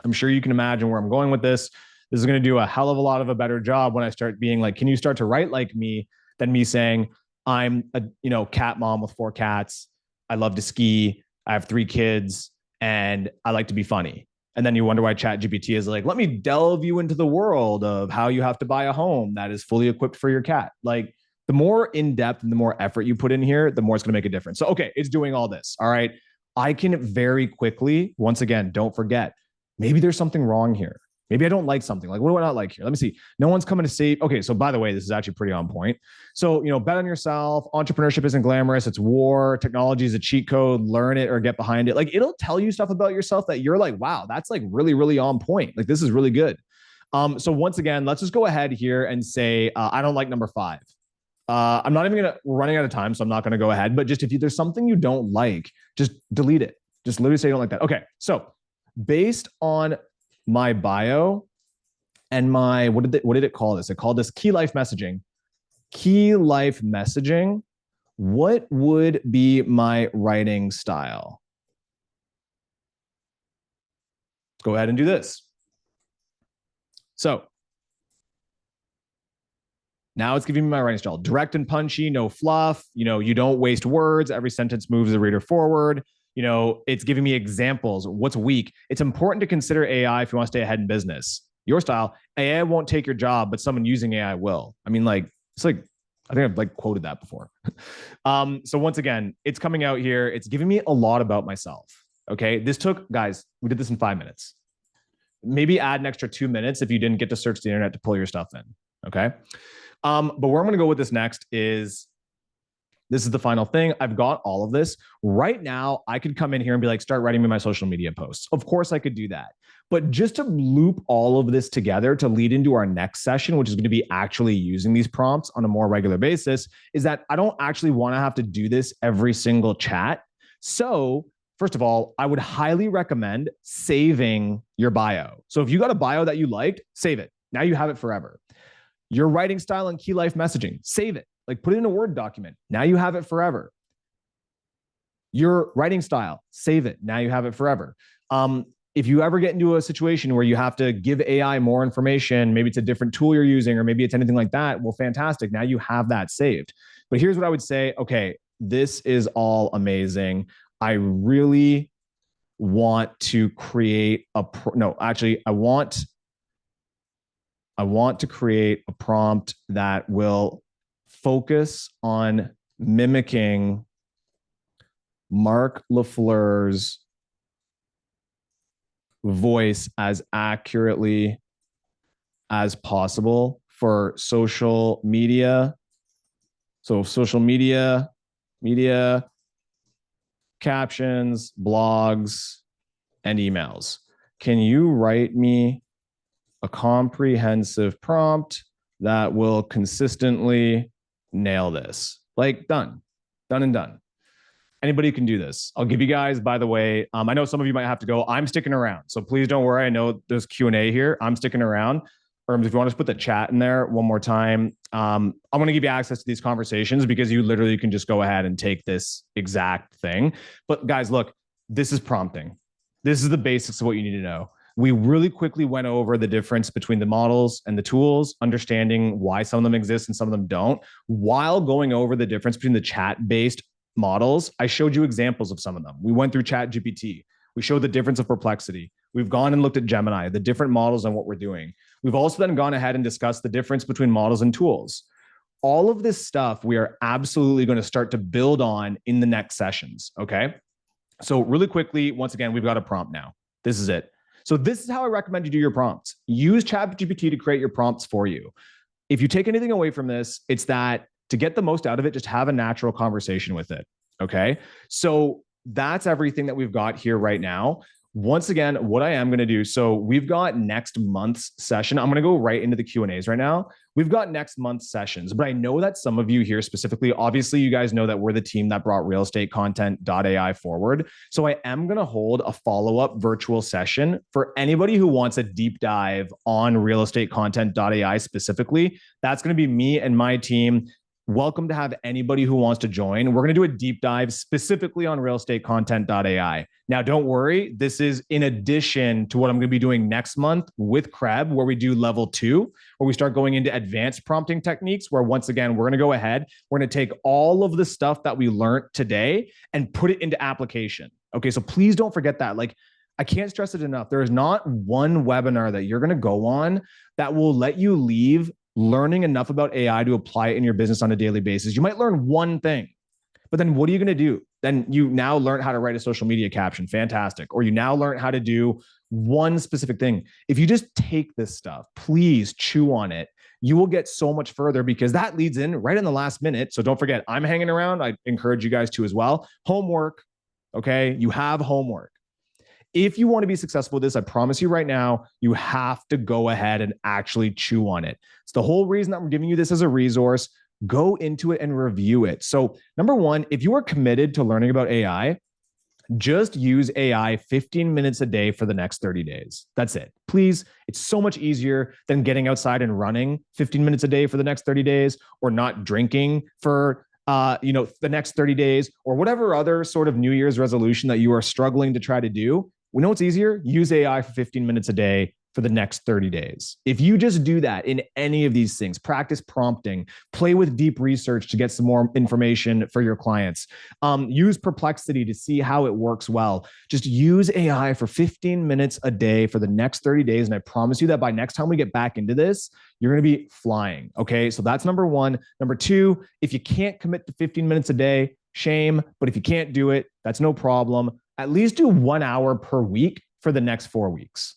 I'm sure you can imagine where I'm going with this. This is going to do a hell of a lot of a better job when I start being like, can you start to write like me, than me saying, I'm a, cat mom with 4 cats. I love to ski. I have 3 kids and I like to be funny. And then you wonder why ChatGPT is like, let me delve you into the world of how you have to buy a home that is fully equipped for your cat. Like, the more in depth and the more effort you put in here, the more it's going to make a difference. So, okay, it's doing all this. All right. I can very quickly, once again, don't forget, maybe there's something wrong here. Maybe I don't like something. Like, what do I not like here? Let me see. No one's coming to save. Okay, so by the way, this is actually pretty on point. So, bet on yourself. Entrepreneurship isn't glamorous. It's war. Technology is a cheat code. Learn it or get behind it. Like, it'll tell you stuff about yourself that you're like, wow, that's like really, really on point. Like, this is really good. So once again, let's just go ahead here and say, I don't like number 5. I'm not even we're running out of time, so I'm not going to go ahead. But just if there's something you don't like, just delete it. Just literally say you don't like that. Okay. So based on my bio and my, what did it call this? It called this key life messaging. Key life messaging. What would be my writing style? Let's go ahead and do this. So now it's giving me my writing style. Direct and punchy, no fluff. You don't waste words. Every sentence moves the reader forward. It's giving me examples. What's weak? It's important to consider AI if you want to stay ahead in business. Your style, AI won't take your job, but someone using AI will. I mean, it's like, I think I've quoted that before. So once again, it's coming out here. It's giving me a lot about myself. Okay. Guys, we did this in 5 minutes. Maybe add an extra 2 minutes if you didn't get to search the internet to pull your stuff in. Okay. But where I'm going to go with this next is, this is the final thing. I've got all of this. Right now, I could come in here and be like, start writing me my social media posts. Of course, I could do that. But just to loop all of this together to lead into our next session, which is going to be actually using these prompts on a more regular basis, is that I don't actually want to have to do this every single chat. So first of all, I would highly recommend saving your bio. So if you got a bio that you liked, save it. Now you have it forever. Your writing style and key life messaging, save it. Put it in a Word document. Now you have it forever. Your writing style, save it. Now you have it forever. If you ever get into a situation where you have to give AI more information, maybe it's a different tool you're using, or maybe it's anything like that, well, fantastic. Now you have that saved. But here's what I would say. Okay, this is all amazing. I really want to create I want to create a prompt that will focus on mimicking Marc LaFleur's voice as accurately as possible for social media. So social media captions, blogs, and emails. Can you write me a comprehensive prompt that will consistently nail this? Done and done. Anybody can do this. I'll give you guys, by the way, I know some of you might have to go. I'm sticking around. So please don't worry. I know there's Q&A here. I'm sticking around. If you want to put the chat in there one more time, I'm going to give you access to these conversations because you literally can just go ahead and take this exact thing. But guys, look, this is prompting. This is the basics of what you need to know. We really quickly went over the difference between the models and the tools, understanding why some of them exist and some of them don't. While going over the difference between the chat-based models, I showed you examples of some of them. We went through ChatGPT. We showed the difference of Perplexity. We've gone and looked at Gemini, the different models and what we're doing. We've also then gone ahead and discussed the difference between models and tools. All of this stuff we are absolutely going to start to build on in the next sessions, okay? So really quickly, once again, we've got a prompt now. This is it. So this is how I recommend you do your prompts. Use ChatGPT to create your prompts for you. If you take anything away from this, it's that to get the most out of it, just have a natural conversation with it, okay? So that's everything that we've got here right now. Once again, what I am going to do, so we've got next month's session. I'm going to go right into the Q&As right now. We've got next month's sessions, but I know that some of you here specifically, obviously you guys know that we're the team that brought realestatecontent.ai forward. So I am going to hold a follow-up virtual session for anybody who wants a deep dive on realestatecontent.ai specifically. That's going to be me and my team welcome to have anybody who wants to join. We're going to do a deep dive specifically on realestatecontent.ai. Now, don't worry. This is in addition to what I'm going to be doing next month with Kreb, where we do level 2, where we start going into advanced prompting techniques, where once again, we're going to go ahead. We're going to take all of the stuff that we learned today and put it into application. Okay, so please don't forget that. Like, I can't stress it enough. There is not one webinar that you're going to go on that will let you leave learning enough about AI to apply it in your business on a daily basis. You might learn one thing, but then what are you going to do? Then you now learn how to write a social media caption. Fantastic. Or you now learn how to do one specific thing. If you just take this stuff, please chew on it. You will get so much further, because that leads in right in the last minute. So don't forget, I'm hanging around. I encourage you guys to as well. Homework. Okay. You have homework. If you want to be successful with this, I promise you right now, you have to go ahead and actually chew on it. It's the whole reason that I'm giving you this as a resource. Go into it and review it. So number one, if you are committed to learning about AI, just use AI 15 minutes a day for the next 30 days. That's it. Please. It's so much easier than getting outside and running 15 minutes a day for the next 30 days, or not drinking for the next 30 days, or whatever other sort of New Year's resolution that you are struggling to try to do. We know what's easier. Use AI for 15 minutes a day for the next 30 days. If you just do that in any of these things, practice prompting, play with deep research to get some more information for your clients, use Perplexity to see how it works well. Just use AI for 15 minutes a day for the next 30 days. And I promise you that by next time we get back into this, you're going to be flying. Okay. So that's number one. Number two, if you can't commit to 15 minutes a day, shame. But if you can't do it, that's no problem. At least do 1 hour per week for the next 4 weeks.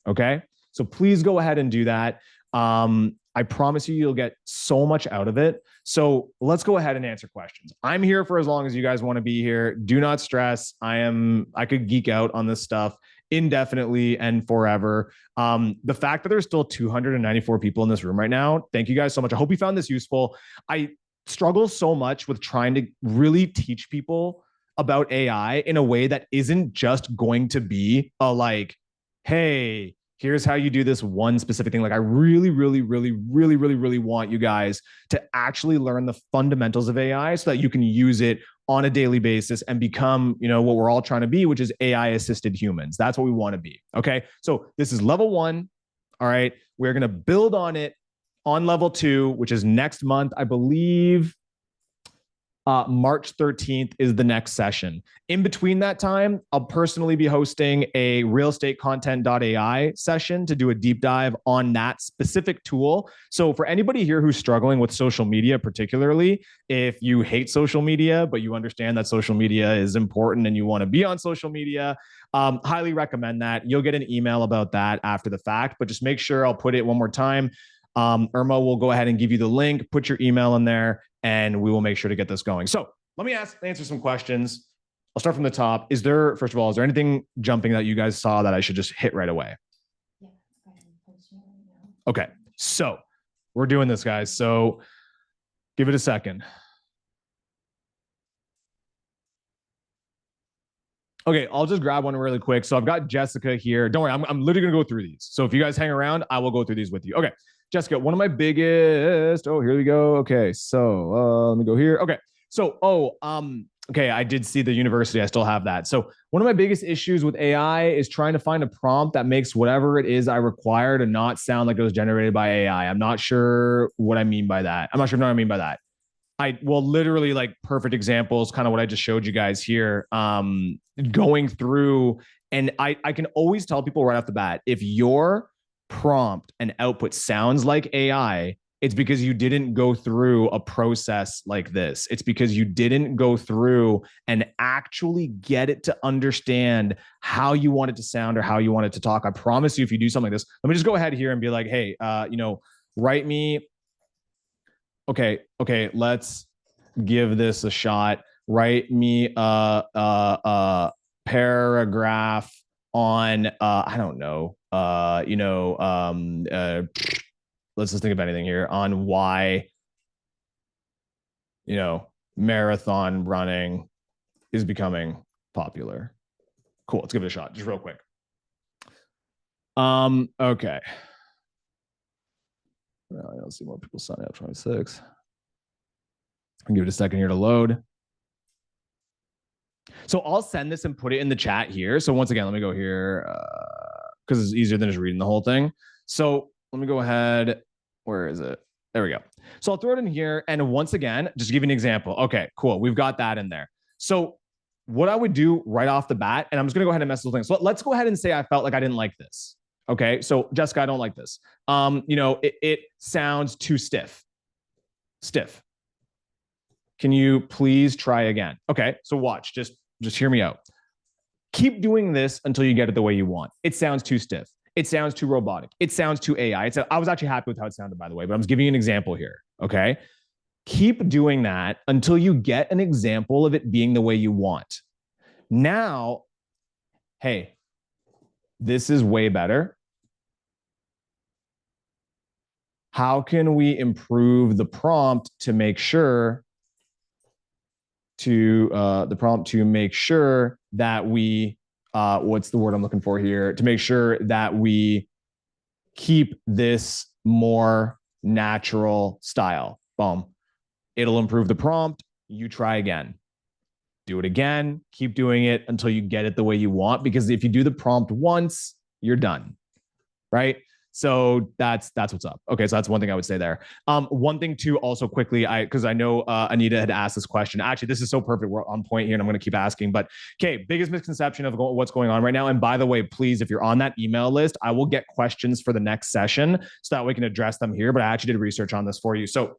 Okay. So please go ahead and do that. I promise you, you'll get so much out of it. So let's go ahead and answer questions. I'm here for as long as you guys want to be here. Do not stress. I could geek out on this stuff indefinitely and forever. The fact that there's still 294 people in this room right now, thank you guys so much. I hope you found this useful. I struggle so much with trying to really teach people about AI in a way that isn't just going to be a like, hey, here's how you do this one specific thing. Like, I really, really, really, really, really, really want you guys to actually learn the fundamentals of AI so that you can use it on a daily basis and become, what we're all trying to be, which is AI assisted humans. That's what we want to be. Okay. So this is level 1. All right. We're going to build on it on level 2, which is next month, I believe. March 13th is the next session. In between that time, I'll personally be hosting a realestatecontent.ai session to do a deep dive on that specific tool. So for anybody here who's struggling with social media, particularly if you hate social media, but you understand that social media is important and you want to be on social media, highly recommend that. You'll get an email about that after the fact, but just make sure, I'll put it one more time. Irma will go ahead and give you the link, put your email in there, and we will make sure to get this going. So let me answer some questions. I'll start from the top. First of all, is there anything jumping that you guys saw that I should just hit right away? Yeah. Okay. So we're doing this, guys. So give it a second. Okay, I'll just grab one really quick. So I've got Jessica here. Don't worry, I'm literally gonna go through these. So if you guys hang around, I will go through these with you. Okay, Jessica, one of my biggest. Oh, here we go. Okay, so let me go here. Okay, so okay, I did see the university. I still have that. So one of my biggest issues with AI is trying to find a prompt that makes whatever it is I require to not sound like it was generated by AI. I'm not sure what I mean by that. I'm not sure what I mean by that. Literally, like, perfect examples, kind of what I just showed you guys here, going through. And I can always tell people right off the bat, if your prompt and output sounds like AI, it's because you didn't go through a process like this. It's because you didn't go through and actually get it to understand how you want it to sound or how you want it to talk. I promise you, if you do something like this, let me just go ahead here and be like, hey, write me. Okay, let's give this a shot. Write me a paragraph on I don't know, let's just think of anything here on why marathon running is becoming popular. Cool, let's give it a shot just real quick. Okay. I don't see more people signing up. 26. I'll give it a second here to load. So I'll send this and put it in the chat here. So once again, let me go here because it's easier than just reading the whole thing. So let me go ahead. Where is it? There we go. So I'll throw it in here. And once again, just to give you an example. Okay, cool. We've got that in there. So what I would do right off the bat, and I'm just going to go ahead and mess with things. So let's go ahead and say I felt like I didn't like this. Okay. So Jessica, I don't like this. It sounds too stiff. Stiff. Can you please try again? Okay. So watch, just hear me out. Keep doing this until you get it the way you want. It sounds too stiff. It sounds too robotic. It sounds too AI. I was actually happy with how it sounded, by the way, but I'm just giving you an example here. Okay. Keep doing that until you get an example of it being the way you want. Now, hey, this is way better. How can we improve the prompt to make sure that we what's the word I'm looking for here, to make sure that we keep this more natural style. Boom. It'll improve the prompt. You try again. Do it again. Keep doing it until you get it the way you want, because if you do the prompt once, you're done. Right? So that's what's up. Okay, so that's one thing I would say there. One thing too, also quickly, because I know Anita had asked this question. Actually, this is so perfect. We're on point here, and I'm going to keep asking. But okay, biggest misconception of what's going on right now. And by the way, please, if you're on that email list, I will get questions for the next session so that we can address them here. But I actually did research on this for you. So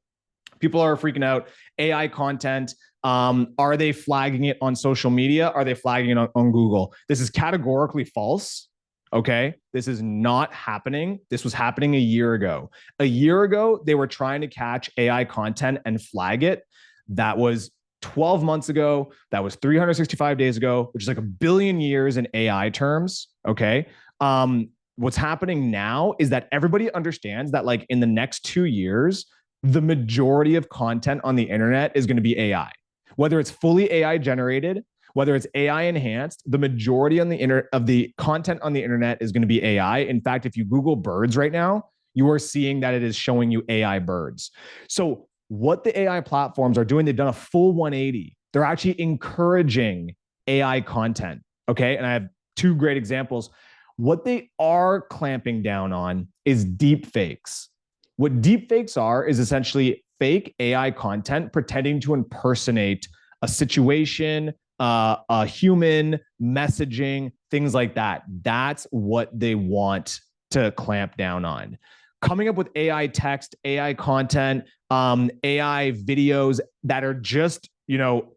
people are freaking out. AI content. Are they flagging it on social media? Are they flagging it on Google? This is categorically false. Okay. This is not happening. This was happening a year ago. A year ago, they were trying to catch AI content and flag it. That was 12 months ago. That was 365 days ago, which is like a billion years in AI terms. Okay. What's happening now is that everybody understands that, like, in the next 2 years, the majority of content on the internet is going to be AI, whether it's fully AI generated, whether it's AI enhanced. The majority of the content on the internet is going to be AI. In fact, if you Google birds right now, you are seeing that it is showing you AI birds. So what the AI platforms are doing, they've done a full 180. They're actually encouraging AI content. Okay. And I have two great examples. What they are clamping down on is deep fakes. What deep fakes are is essentially fake AI content pretending to impersonate a situation, a human, messaging, things like that. That's what they want to clamp down on. Coming up with AI text, AI content, AI videos that are just,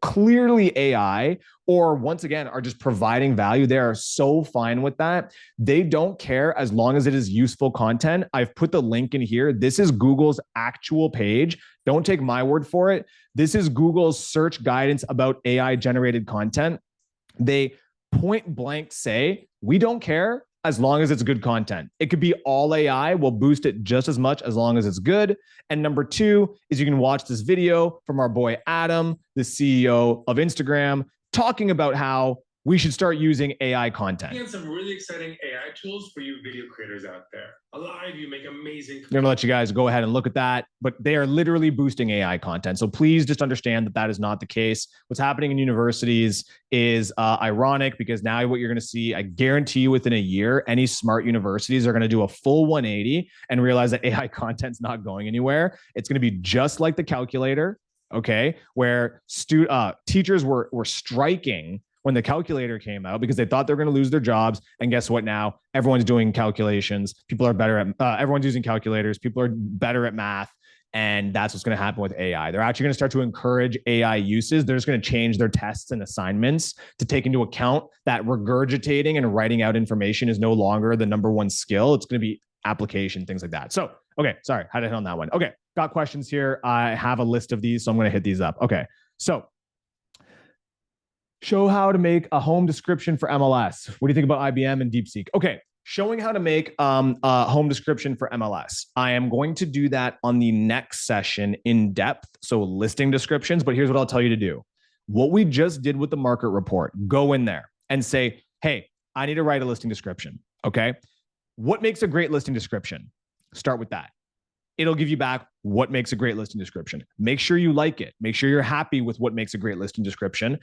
clearly AI, or once again, are just providing value. They are so fine with that. They don't care as long as it is useful content. I've put the link in here. This is Google's actual page. Don't take my word for it. This is Google's search guidance about AI generated content. They point blank say, we don't care as long as it's good content. It could be all AI. We'll boost it just as much as long as it's good. And number two is you can watch this video from our boy Adam, the CEO of Instagram, talking about how we should start using AI content. We have some really exciting AI tools for you video creators out there. A lot of you make amazing. I'm going to let you guys go ahead and look at that, but they are literally boosting AI content. So please just understand that that is not the case. What's happening in universities is ironic, because now what you're going to see, I guarantee you within a year, any smart universities are going to do a full 180 and realize that AI content's not going anywhere. It's going to be just like the calculator, okay, where teachers were striking when the calculator came out because they thought they were going to lose their jobs. And guess what? Now everyone's doing calculations. People are better at, everyone's using calculators. People are better at math. And that's what's going to happen with AI. They're actually going to start to encourage AI uses. They're just going to change their tests and assignments to take into account that regurgitating and writing out information is no longer the number one skill. It's going to be application, things like that. So, okay, sorry, had to hit on that one. Okay, got questions here. I have a list of these, so I'm going to hit these up. Okay, so show how to make a home description for MLS. What do you think about IBM and DeepSeek? Okay, showing how to make a home description for MLS. I am going to do that on the next session in depth, so listing descriptions, but here's what I'll tell you to do. What we just did with the market report, go in there and say, hey, I need to write a listing description, okay? What makes a great listing description? Start with that. it'll give you back what makes a great listing description. Make sure you like it. Make sure you're happy with what makes a great listing description.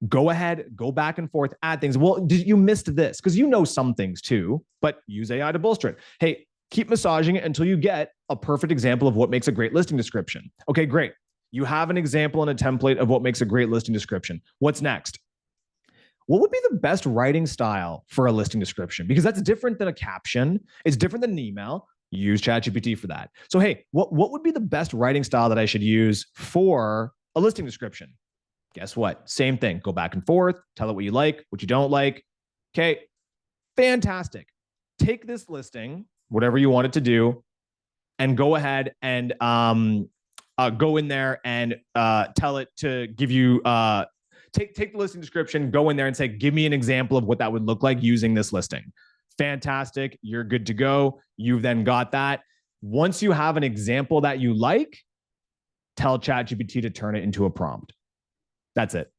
Go ahead, go back and forth, add things. Well, you missed this? Because you know some things too, but use AI to bolster it. Hey, keep massaging it until you get a perfect example of what makes a great listing description. Okay, great. You have an example and a template of what makes a great listing description. What's next? What would be the best writing style for a listing description? Because that's different than a caption. It's different than an email. Use ChatGPT for that. So, hey, what would be the best writing style that I should use for a listing description? Guess what? Same thing. Go back and forth. Tell it what you like, what you don't like. Okay, fantastic. Take this listing, whatever you want it to do, and go ahead and go in there and tell it to give you take the listing description, go in there and say, give me an example of what that would look like using this listing. Fantastic. You're good to go. You've then got that. Once you have an example that you like, tell ChatGPT to turn it into a prompt. That's it.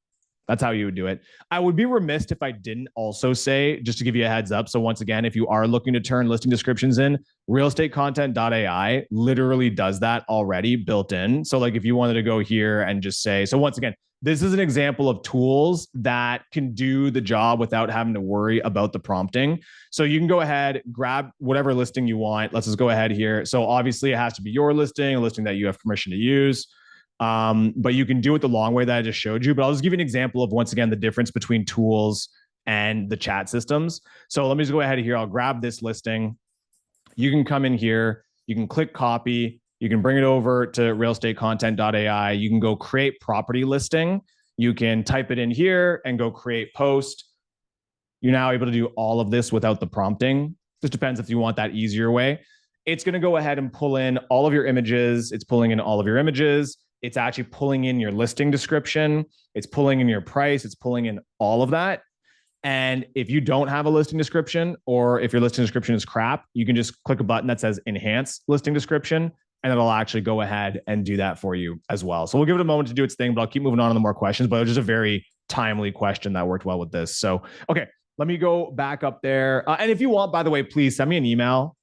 That's how you would do it. I would be remiss if I didn't also say, just to give you a heads up. So once again, if you are looking to turn listing descriptions in, realestatecontent.ai literally does that already built in. So like if you wanted to go here and just say, so once again, this is an example of tools that can do the job without having to worry about the prompting. So you can go ahead, grab whatever listing you want. Let's just go ahead here. So obviously it has to be your listing, a listing that you have permission to use. But you can do it the long way that I just showed you. But I'll just give you an example of, once again, the difference between tools and the chat systems. So let me just go ahead here. I'll grab this listing. You can come in here. You can click copy. You can bring it over to realestatecontent.ai. You can go create property listing. You can type it in here and go create post. You're now able to do all of this without the prompting. Just depends if you want that easier way. It's going to go ahead and pull in all of your images. It's pulling in all of your images. It's actually pulling in your listing description. It's pulling in your price. It's pulling in all of that. And if you don't have a listing description, or if your listing description is crap, you can just click a button that says enhance listing description, and it'll actually go ahead and do that for you as well. So we'll give it a moment to do its thing, but I'll keep moving on to the more questions. But it was just a very timely question that worked well with this. So, okay, let me go back up there. And if you want, by the way, please send me an email.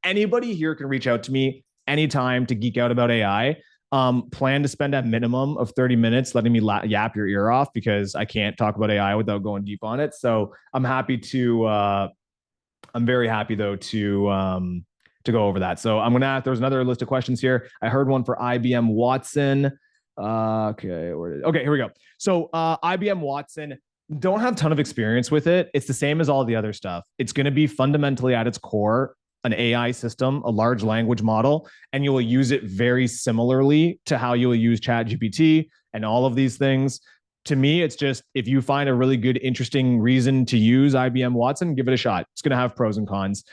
Anybody here can reach out to me anytime to geek out about AI. Plan to spend a minimum of 30 minutes letting me yap your ear off, because I can't talk about AI without going deep on it. So I'm happy to, I'm very happy though to go over that. So I'm gonna, there's another list of questions here. I heard one for IBM Watson. Okay, here we go. So IBM Watson, don't have a ton of experience with it. It's the same as all the other stuff. It's going to be fundamentally at its core an AI system, a large language model, and you will use it very similarly to how you will use ChatGPT and all of these things. To me, it's just, if you find a really good, interesting reason to use IBM Watson, give it a shot. It's going to have pros and cons.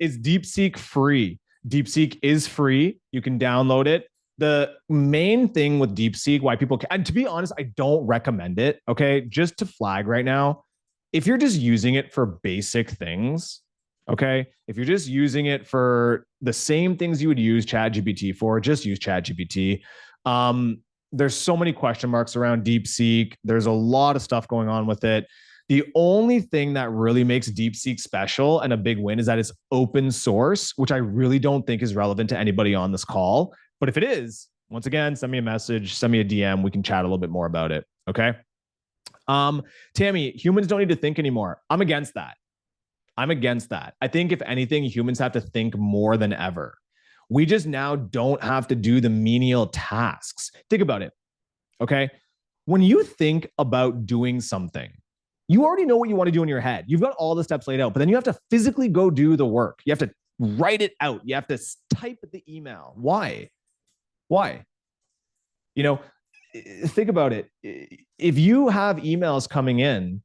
Is DeepSeek free? DeepSeek is free. You can download it. The main thing with DeepSeek, why people can, and to be honest, I don't recommend it. Okay. Just to flag right now, if you're just using it for basic things, okay, if you're just using it for the same things you would use ChatGPT for, just use ChatGPT. There's so many question marks around DeepSeek. There's a lot of stuff going on with it. The only thing that really makes DeepSeek special and a big win is that it's open source, which I really don't think is relevant to anybody on this call. But if it is, once again, send me a message, send me a DM. We can chat a little bit more about it. Okay. Tammy, humans don't need to think anymore. I'm against that. I think if anything, humans have to think more than ever. We just now don't have to do the menial tasks. Think about it. Okay. When you think about doing something, you already know what you want to do in your head. You've got all the steps laid out, but then you have to physically go do the work. You have to write it out. You have to type the email. Why? You know, think about it. If you have emails coming in,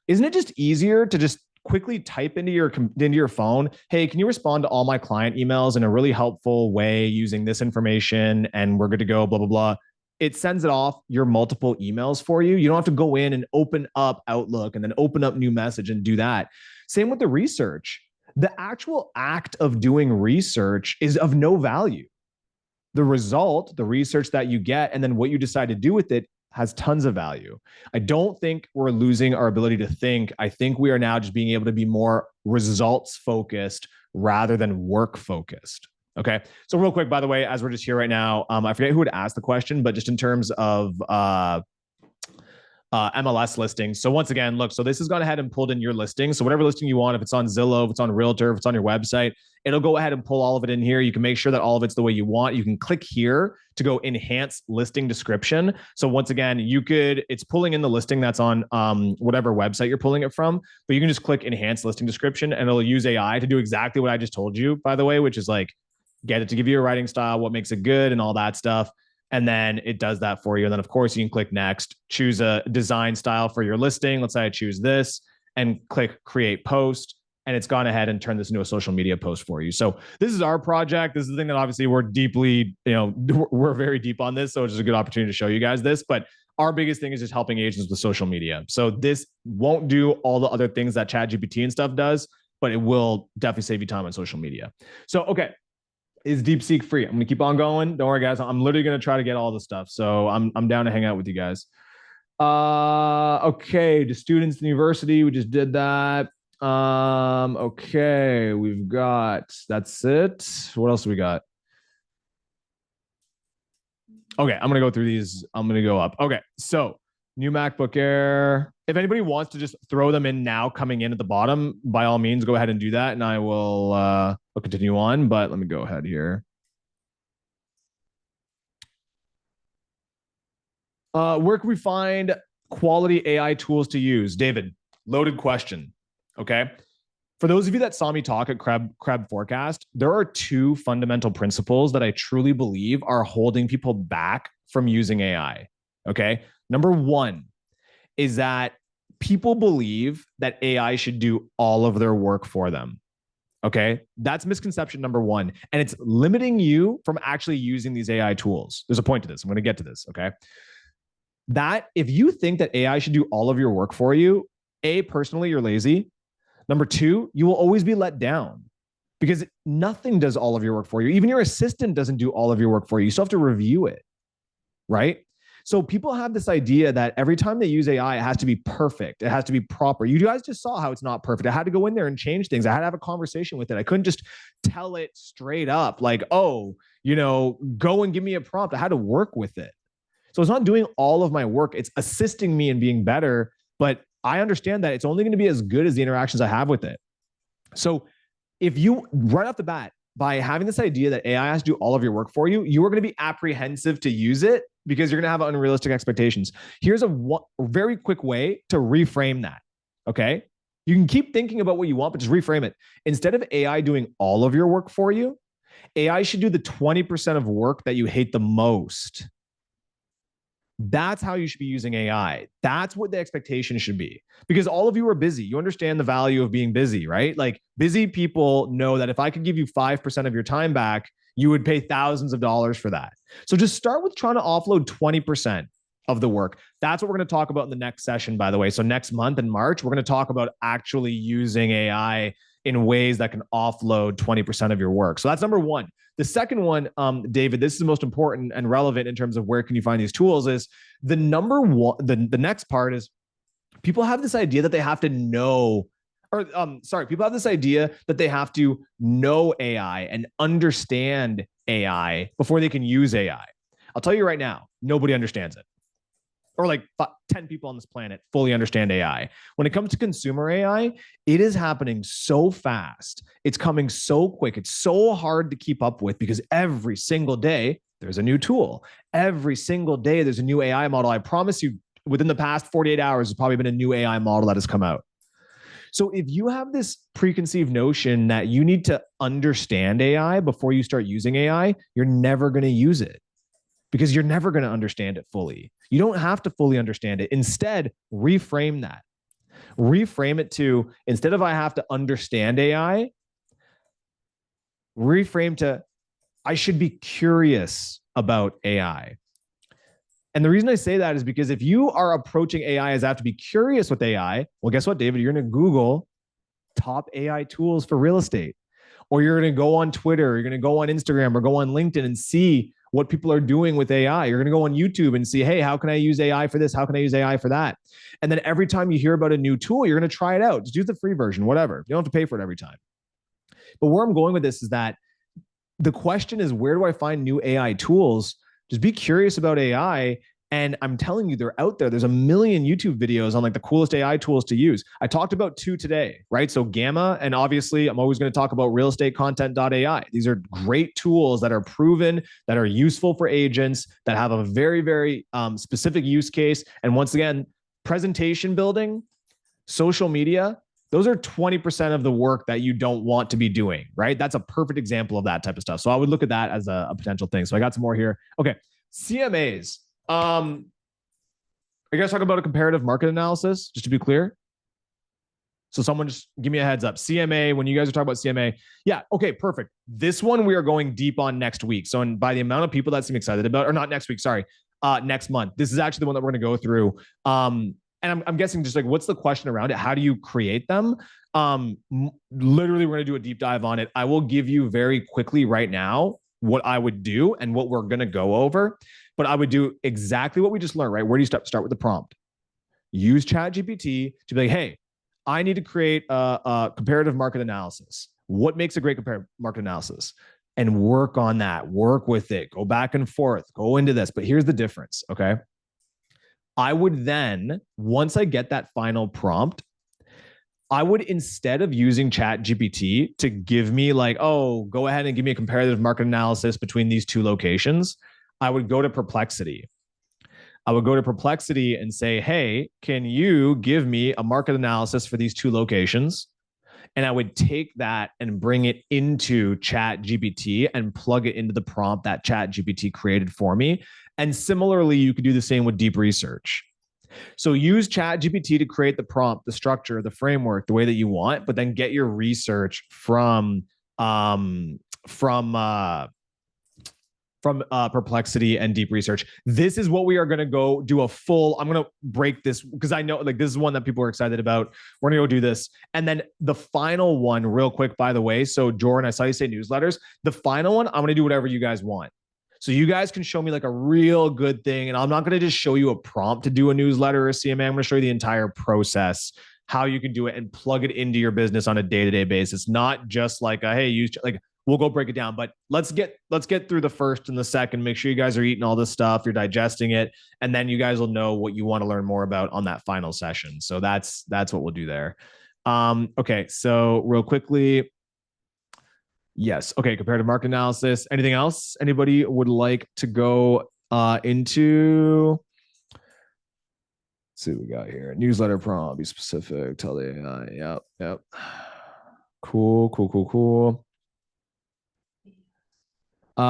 isn't it just easier to just quickly type into your phone, hey, can you respond to all my client emails in a really helpful way using this information, and we're good to go, blah, blah, blah. It sends it off your multiple emails for you. You don't have to go in and open up Outlook and then open up new message and do that. Same with the research. The actual act of doing research is of no value. The result, the research that you get, and then what you decide to do with it has tons of value. I don't think we're losing our ability to think. I think we are now just being able to be more results focused rather than work focused. Okay. So real quick, by the way, as we're just here right now, I forget who would ask the question, but just in terms of MLS listings. So once again, look, so this has gone ahead and pulled in your listing. So whatever listing you want, if it's on Zillow, if it's on Realtor, if it's on your website, it'll go ahead and pull all of it in here. You can make sure that all of it's the way you want. You can click here to go enhance listing description. So once again, it's pulling in the listing that's on whatever website you're pulling it from, but you can just click enhance listing description and it'll use AI to do exactly what I just told you, by the way, which is like, get it to give you a writing style, what makes it good and all that stuff. And then it does that for you. And then of course you can click next, choose a design style for your listing. Let's say I choose this and click create post. And it's gone ahead and turned this into a social media post for you. So this is our project. This is the thing that obviously we're deeply, we're very deep on this. So it's just a good opportunity to show you guys this. But our biggest thing is just helping agents with social media. So this won't do all the other things that ChatGPT and stuff does, but it will definitely save you time on social media. So, okay. Is DeepSeek free? I'm going to keep on going. Don't worry, guys. I'm literally going to try to get all the stuff. So I'm down to hang out with you guys. Okay. To students in the university, we just did that. Okay. That's it. What else do we got? Okay. I'm going to go through these. I'm going to go up. Okay. So new MacBook Air. If anybody wants to just throw them in now coming in at the bottom, by all means, go ahead and do that. And I will I'll continue on, but let me go ahead here. Where can we find quality AI tools to use? David, loaded question. Okay. For those of you that saw me talk at Crab Forecast, there are two fundamental principles that I truly believe are holding people back from using AI. Okay. Number one is that people believe that AI should do all of their work for them. Okay. That's misconception number one. And it's limiting you from actually using these AI tools. There's a point to this. I'm going to get to this. Okay. That if you think that AI should do all of your work for you, personally, you're lazy. Number two, you will always be let down because nothing does all of your work for you. Even your assistant doesn't do all of your work for you. You still have to review it. Right. So people have this idea that every time they use AI, it has to be perfect. It has to be proper. You guys just saw how it's not perfect. I had to go in there and change things. I had to have a conversation with it. I couldn't just tell it straight up like, oh, go and give me a prompt. I had to work with it. So it's not doing all of my work. It's assisting me in being better. But I understand that it's only going to be as good as the interactions I have with it. So if you right off the bat, by having this idea that AI has to do all of your work for you, you are going to be apprehensive to use it because you're going to have unrealistic expectations. Here's a very quick way to reframe that. Okay. You can keep thinking about what you want, but just reframe it. Instead of AI doing all of your work for you, AI should do the 20% of work that you hate the most. That's how you should be using AI. That's what the expectation should be because all of you are busy. You understand the value of being busy, right? Like busy people know that if I could give you 5% of your time back, you would pay thousands of dollars for that. So just start with trying to offload 20% of the work. That's what we're going to talk about in the next session, by the way. So next month in March, we're going to talk about actually using AI in ways that can offload 20% of your work. So that's number one. The second one, David, this is the most important and relevant in terms of where can you find these tools is the number one, the next part is people have this idea that they have to know, people have this idea that they have to know AI and understand AI before they can use AI. I'll tell you right now, nobody understands it. Or like 10 people on this planet fully understand AI. When it comes to consumer AI, it is happening so fast. It's coming so quick. It's so hard to keep up with because every single day there's a new tool. Every single day there's a new AI model. I promise you within the past 48 hours, there's probably been a new AI model that has come out. So if you have this preconceived notion that you need to understand AI before you start using AI, you're never going to use it. Because you're never going to understand it fully. You don't have to fully understand it. Instead, reframe that. Reframe it to, instead of I have to understand AI, reframe to, I should be curious about AI. And the reason I say that is because if you are approaching AI as I have to be curious with AI, well, guess what, David? You're going to Google top AI tools for real estate. Or you're going to go on Twitter, you're going to go on Instagram or go on LinkedIn and see what people are doing with AI. You're going to go on YouTube and see, hey, how can I use AI for this? How can I use AI for that? And then every time you hear about a new tool, you're going to try it out. Just use the free version, whatever. You don't have to pay for it every time. But where I'm going with this is that the question is, where do I find new AI tools? Just be curious about AI. And I'm telling you, they're out there. There's a million YouTube videos on like the coolest AI tools to use. I talked about 2 today, right? So Gamma, and obviously I'm always going to talk about realestatecontent.ai. These are great tools that are proven, that are useful for agents, that have a very, very specific use case. And once again, presentation building, social media, those are 20% of the work that you don't want to be doing, right? That's a perfect example of that type of stuff. So I would look at that as a potential thing. So I got some more here. Okay. CMAs. Are you guys talking about a comparative market analysis, just to be clear? So someone just give me a heads up. CMA, when you guys are talking about CMA, yeah, okay, perfect. This one we are going deep on next week. So by the amount of people that seem excited about, or not next week, sorry, next month. This is actually the one that we're going to go through. And I'm guessing just like, what's the question around it? How do you create them? Literally, we're going to do a deep dive on it. I will give you very quickly right now what I would do and what we're going to go over. But I would do exactly what we just learned, right? Where do you start? Start with the prompt. Use ChatGPT to be like, hey, I need to create a comparative market analysis. What makes a great comparative market analysis? And work on that. Work with it. Go back and forth. Go into this. But here's the difference, okay? I would then, once I get that final prompt, I would, instead of using ChatGPT to give me like, oh, go ahead and give me a comparative market analysis between these 2 locations, I would go to Perplexity. I would go to Perplexity and say, hey, can you give me a market analysis for these 2 locations? And I would take that and bring it into ChatGPT and plug it into the prompt that ChatGPT created for me. And similarly, you could do the same with deep research. So use ChatGPT to create the prompt, the structure, the framework, the way that you want, but then get your research from Perplexity and deep research. This is what we are going to go do a full, I'm going to break this because I know like this is one that people are excited about. We're going to go do this. And then the final one real quick, by the way. So Jordan, I saw you say newsletters. The final one, I'm going to do whatever you guys want. So you guys can show me like a real good thing. And I'm not going to just show you a prompt to do a newsletter or a CMA. I'm going to show you the entire process, how you can do it and plug it into your business on a day-to-day basis. Not just like, hey, use like, we'll go break it down, but let's get through the first and the second. Make sure you guys are eating all this stuff, you're digesting it, and then you guys will know what you want to learn more about on that final session. So that's what we'll do there. Okay, so real quickly, yes. Okay, comparative market analysis. Anything else anybody would like to go into? Let's see what we got here. Newsletter prompt, be specific, tell the AI. Yep. Cool.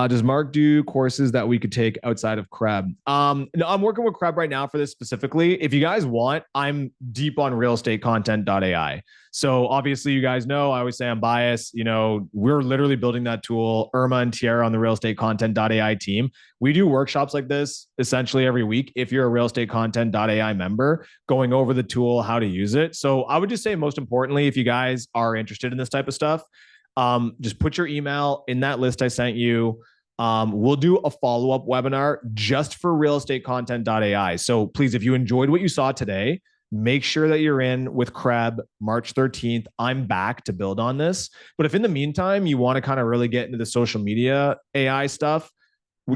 Does Mark do courses that we could take outside of Crab? No, I'm working with Crab right now for this specifically. If you guys want, I'm deep on realestatecontent.ai. So obviously you guys know, I always say I'm biased. You know, we're literally building that tool. Irma and Tierra on the realestatecontent.ai team. We do workshops like this essentially every week. If you're a realestatecontent.ai member, going over the tool, how to use it. So I would just say most importantly, if you guys are interested in this type of stuff, just put your email in that list I sent you. We'll do a follow-up webinar just for realestatecontent.ai. So please, if you enjoyed what you saw today, make sure that you're in with Kreb March 13th. I'm back to build on this. But if in the meantime, you want to kind of really get into the social media AI stuff,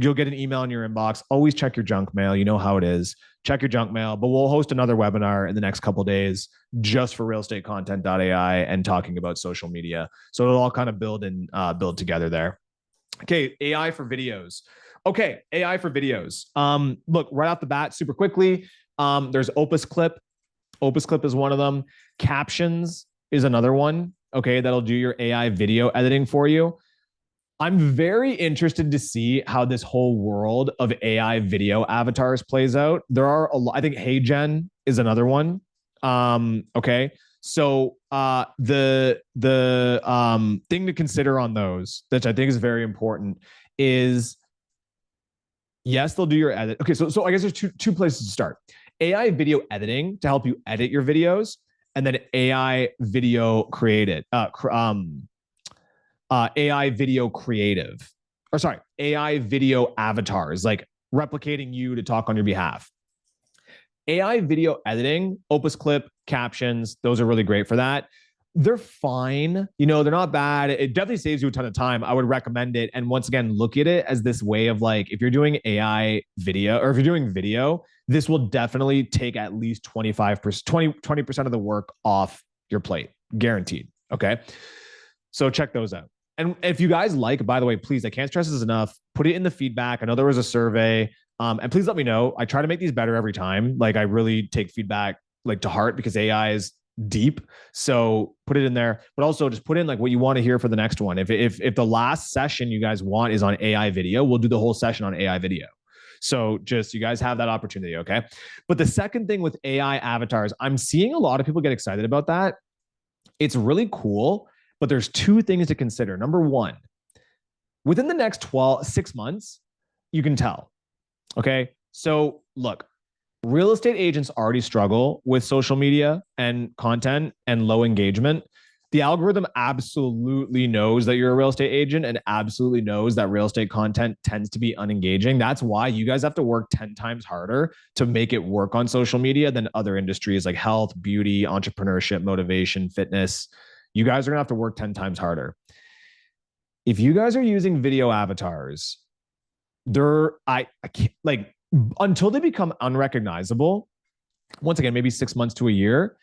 you'll get an email in your inbox. Always check your junk mail. You know how it is. Check your junk mail, but we'll host another webinar in the next couple of days just for realestatecontent.ai and talking about social media. So it'll all kind of build build together there. Okay, AI for videos. Okay, AI for videos. Look, right off the bat, super quickly, there's Opus Clip. Opus Clip is one of them. Captions is another one. Okay, that'll do your AI video editing for you. I'm very interested to see how this whole world of AI video avatars plays out. There are a lot. I think HeyGen is another one. Okay. So the thing to consider on those, which I think is very important, is yes, they'll do your edit. Okay, so I guess there's two places to start. AI video editing to help you edit your videos, and then AI video created. AI video creative, or sorry, AI video avatars, like replicating you to talk on your behalf. AI video editing, Opus Clip, captions, those are really great for that. they're fine. You know, they're not bad. It definitely saves you a ton of time. I would recommend it. And once again, look at it as this way of like, if you're doing AI video or if you're doing video, this will definitely take at least 25%, 20% of the work off your plate, guaranteed. Okay. So check those out. And if you guys like, by the way, please, I can't stress this enough, put it in the feedback. I know there was a survey. And please let me know. I try to make these better every time. Like I really take feedback like to heart because AI is deep. So put it in there, but also just put in like what you want to hear for the next one. If the last session you guys want is on AI video, we'll do the whole session on AI video. So just you guys have that opportunity. Okay. But the second thing with AI avatars, I'm seeing a lot of people get excited about that. It's really cool, but there's two things to consider. Number one, within the next 6 months, you can tell. Okay. So look, real estate agents already struggle with social media and content and low engagement. The algorithm absolutely knows that you're a real estate agent and absolutely knows that real estate content tends to be unengaging. That's why you guys have to work 10 times harder to make it work on social media than other industries like health, beauty, entrepreneurship, motivation, fitness. You guys are going to have to work 10 times harder. If you guys are using video avatars, I can't, like, until they become unrecognizable, once again, maybe 6 months to a year,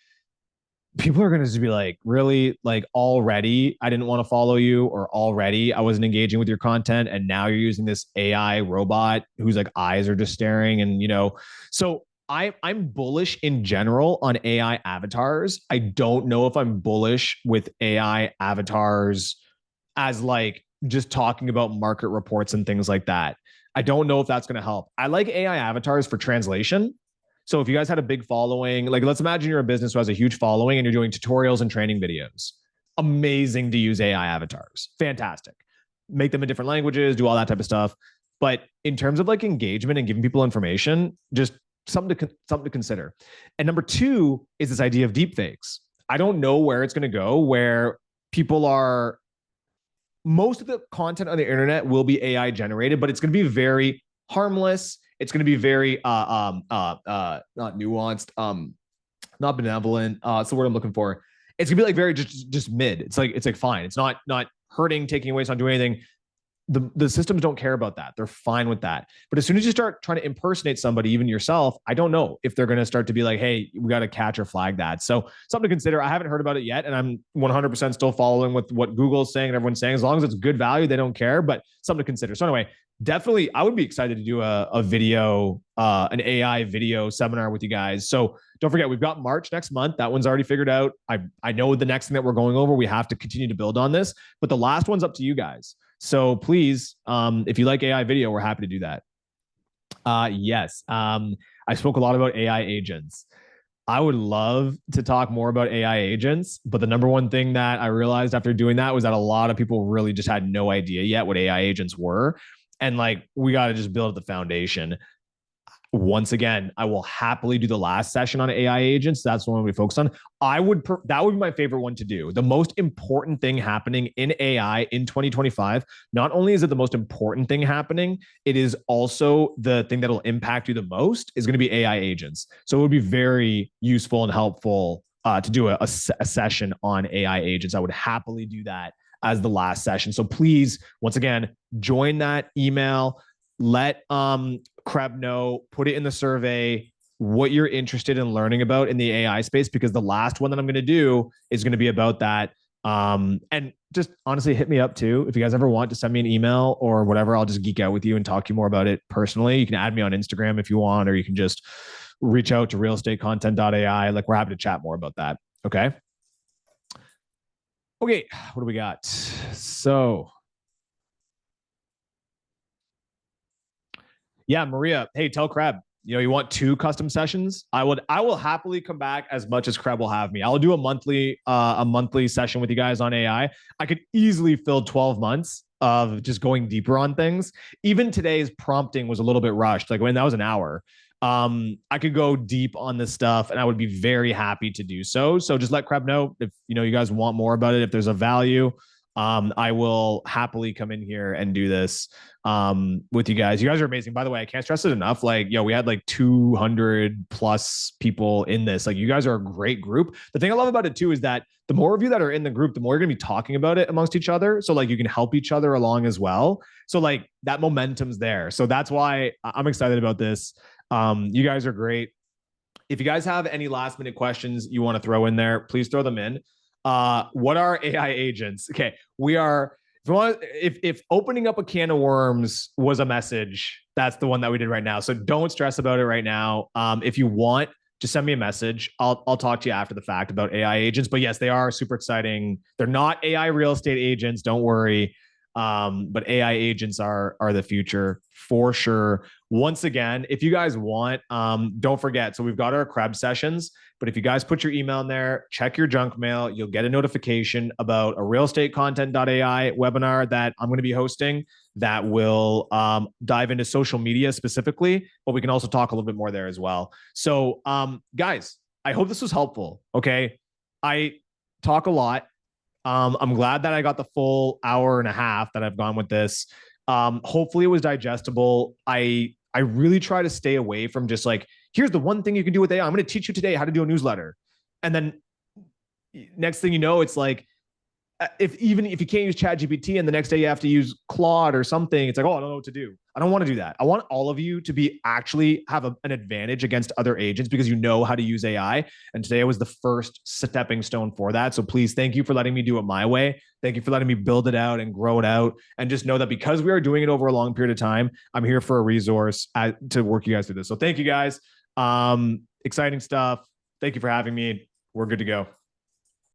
people are going to just be like, really? Like already I didn't want to follow you, or already I wasn't engaging with your content. And now you're using this AI robot whose like eyes are just staring. And, you know, so I'm bullish in general on AI avatars. I don't know if I'm bullish with AI avatars as like just talking about market reports and things like that. I don't know if that's going to help. I like AI avatars for translation. So if you guys had a big following, like let's imagine you're a business who has a huge following and you're doing tutorials and training videos. Amazing to use AI avatars. Fantastic. Make them in different languages, do all that type of stuff. But in terms of like engagement and giving people information, just something to consider. And number two is this idea of deepfakes. I don't know where it's going to go, where people are, most of the content on the internet will be AI generated, but it's going to be very harmless. It's going to be very not nuanced, not benevolent. It's the word I'm looking for. It's gonna be like very just mid. It's like fine. It's not hurting, taking away, it's not doing anything. The systems don't care about that. They're fine with that. But as soon as you start trying to impersonate somebody, even yourself, I don't know if they're going to start to be like, hey, we got to catch or flag that. So something to consider. I haven't heard about it yet. And I'm 100% still following with what Google's saying and everyone's saying. As long as it's good value, they don't care, but something to consider. So anyway, definitely, I would be excited to do a video, an AI video seminar with you guys. So don't forget, we've got March next month. That one's already figured out. I know the next thing that we're going over, we have to continue to build on this, but the last one's up to you guys. So please, if you like AI video, we're happy to do that. Yes. I spoke a lot about AI agents. I would love to talk more about AI agents, but the number one thing that I realized after doing that was that a lot of people really just had no idea yet what AI agents were. And like, we got to just build the foundation. Once again, I will happily do the last session on AI agents. That's the one we focus on. That would be my favorite one to do. The most important thing happening in AI in 2025, not only is it the most important thing happening, it is also the thing that'll impact you the most is going to be AI agents. So it would be very useful and helpful to do a session on AI agents. I would happily do that as the last session. So please, once again, join that email. Let Kreb know, put it in the survey, what you're interested in learning about in the AI space, because the last one that I'm going to do is going to be about that. And just honestly, hit me up too. If you guys ever want to send me an email or whatever, I'll just geek out with you and talk to you more about it personally. You can add me on Instagram if you want, or you can just reach out to realestatecontent.ai. Like, we're happy to chat more about that. Okay. Okay. What do we got? So, yeah, Maria. Hey, tell Kreb, you want 2 custom sessions? I will happily come back as much as Kreb will have me. I'll do a monthly session with you guys on AI. I could easily fill 12 months of just going deeper on things. Even today's prompting was a little bit rushed. Like, when that was an hour. I could go deep on this stuff and I would be very happy to do so. So just let Kreb know if you guys want more about it, if there's a value. I will happily come in here and do this with you guys. You guys are amazing. By the way, I can't stress it enough. Like, we had like 200 plus people in this. Like, you guys are a great group. The thing I love about it too is that the more of you that are in the group, the more you're going to be talking about it amongst each other. So like, you can help each other along as well. So like, that momentum's there. So that's why I'm excited about this. You guys are great. If you guys have any last minute questions you want to throw in there, please throw them in. What are AI agents? Okay, we are. If opening up a can of worms was a message, that's the one that we did right now. So don't stress about it right now. If you want, just send me a message. I'll talk to you after the fact about AI agents. But yes, they are super exciting. They're not AI real estate agents. Don't worry. But AI agents are the future for sure. Once again, if you guys want, don't forget. So we've got our Krebs sessions, but if you guys put your email in there, check your junk mail, you'll get a notification about a realestatecontent.ai webinar that I'm going to be hosting that will dive into social media specifically, but we can also talk a little bit more there as well. So guys, I hope this was helpful. Okay. I talk a lot. I'm glad that I got the full hour and a half that I've gone with this. Hopefully it was digestible. I really try to stay away from just like, here's the one thing you can do with AI. I'm going to teach you today how to do a newsletter. And then next thing you know, it's like, if you can't use ChatGPT and the next day you have to use Claude or something, it's like, oh, I don't know what to do. I don't want to do that. I want all of you to be actually have an advantage against other agents because you know how to use AI. And today was the first stepping stone for that. So please, thank you for letting me do it my way. Thank you for letting me build it out and grow it out. And just know that because we are doing it over a long period of time, I'm here for a resource to work you guys through this. So thank you guys. Exciting stuff. Thank you for having me. We're good to go.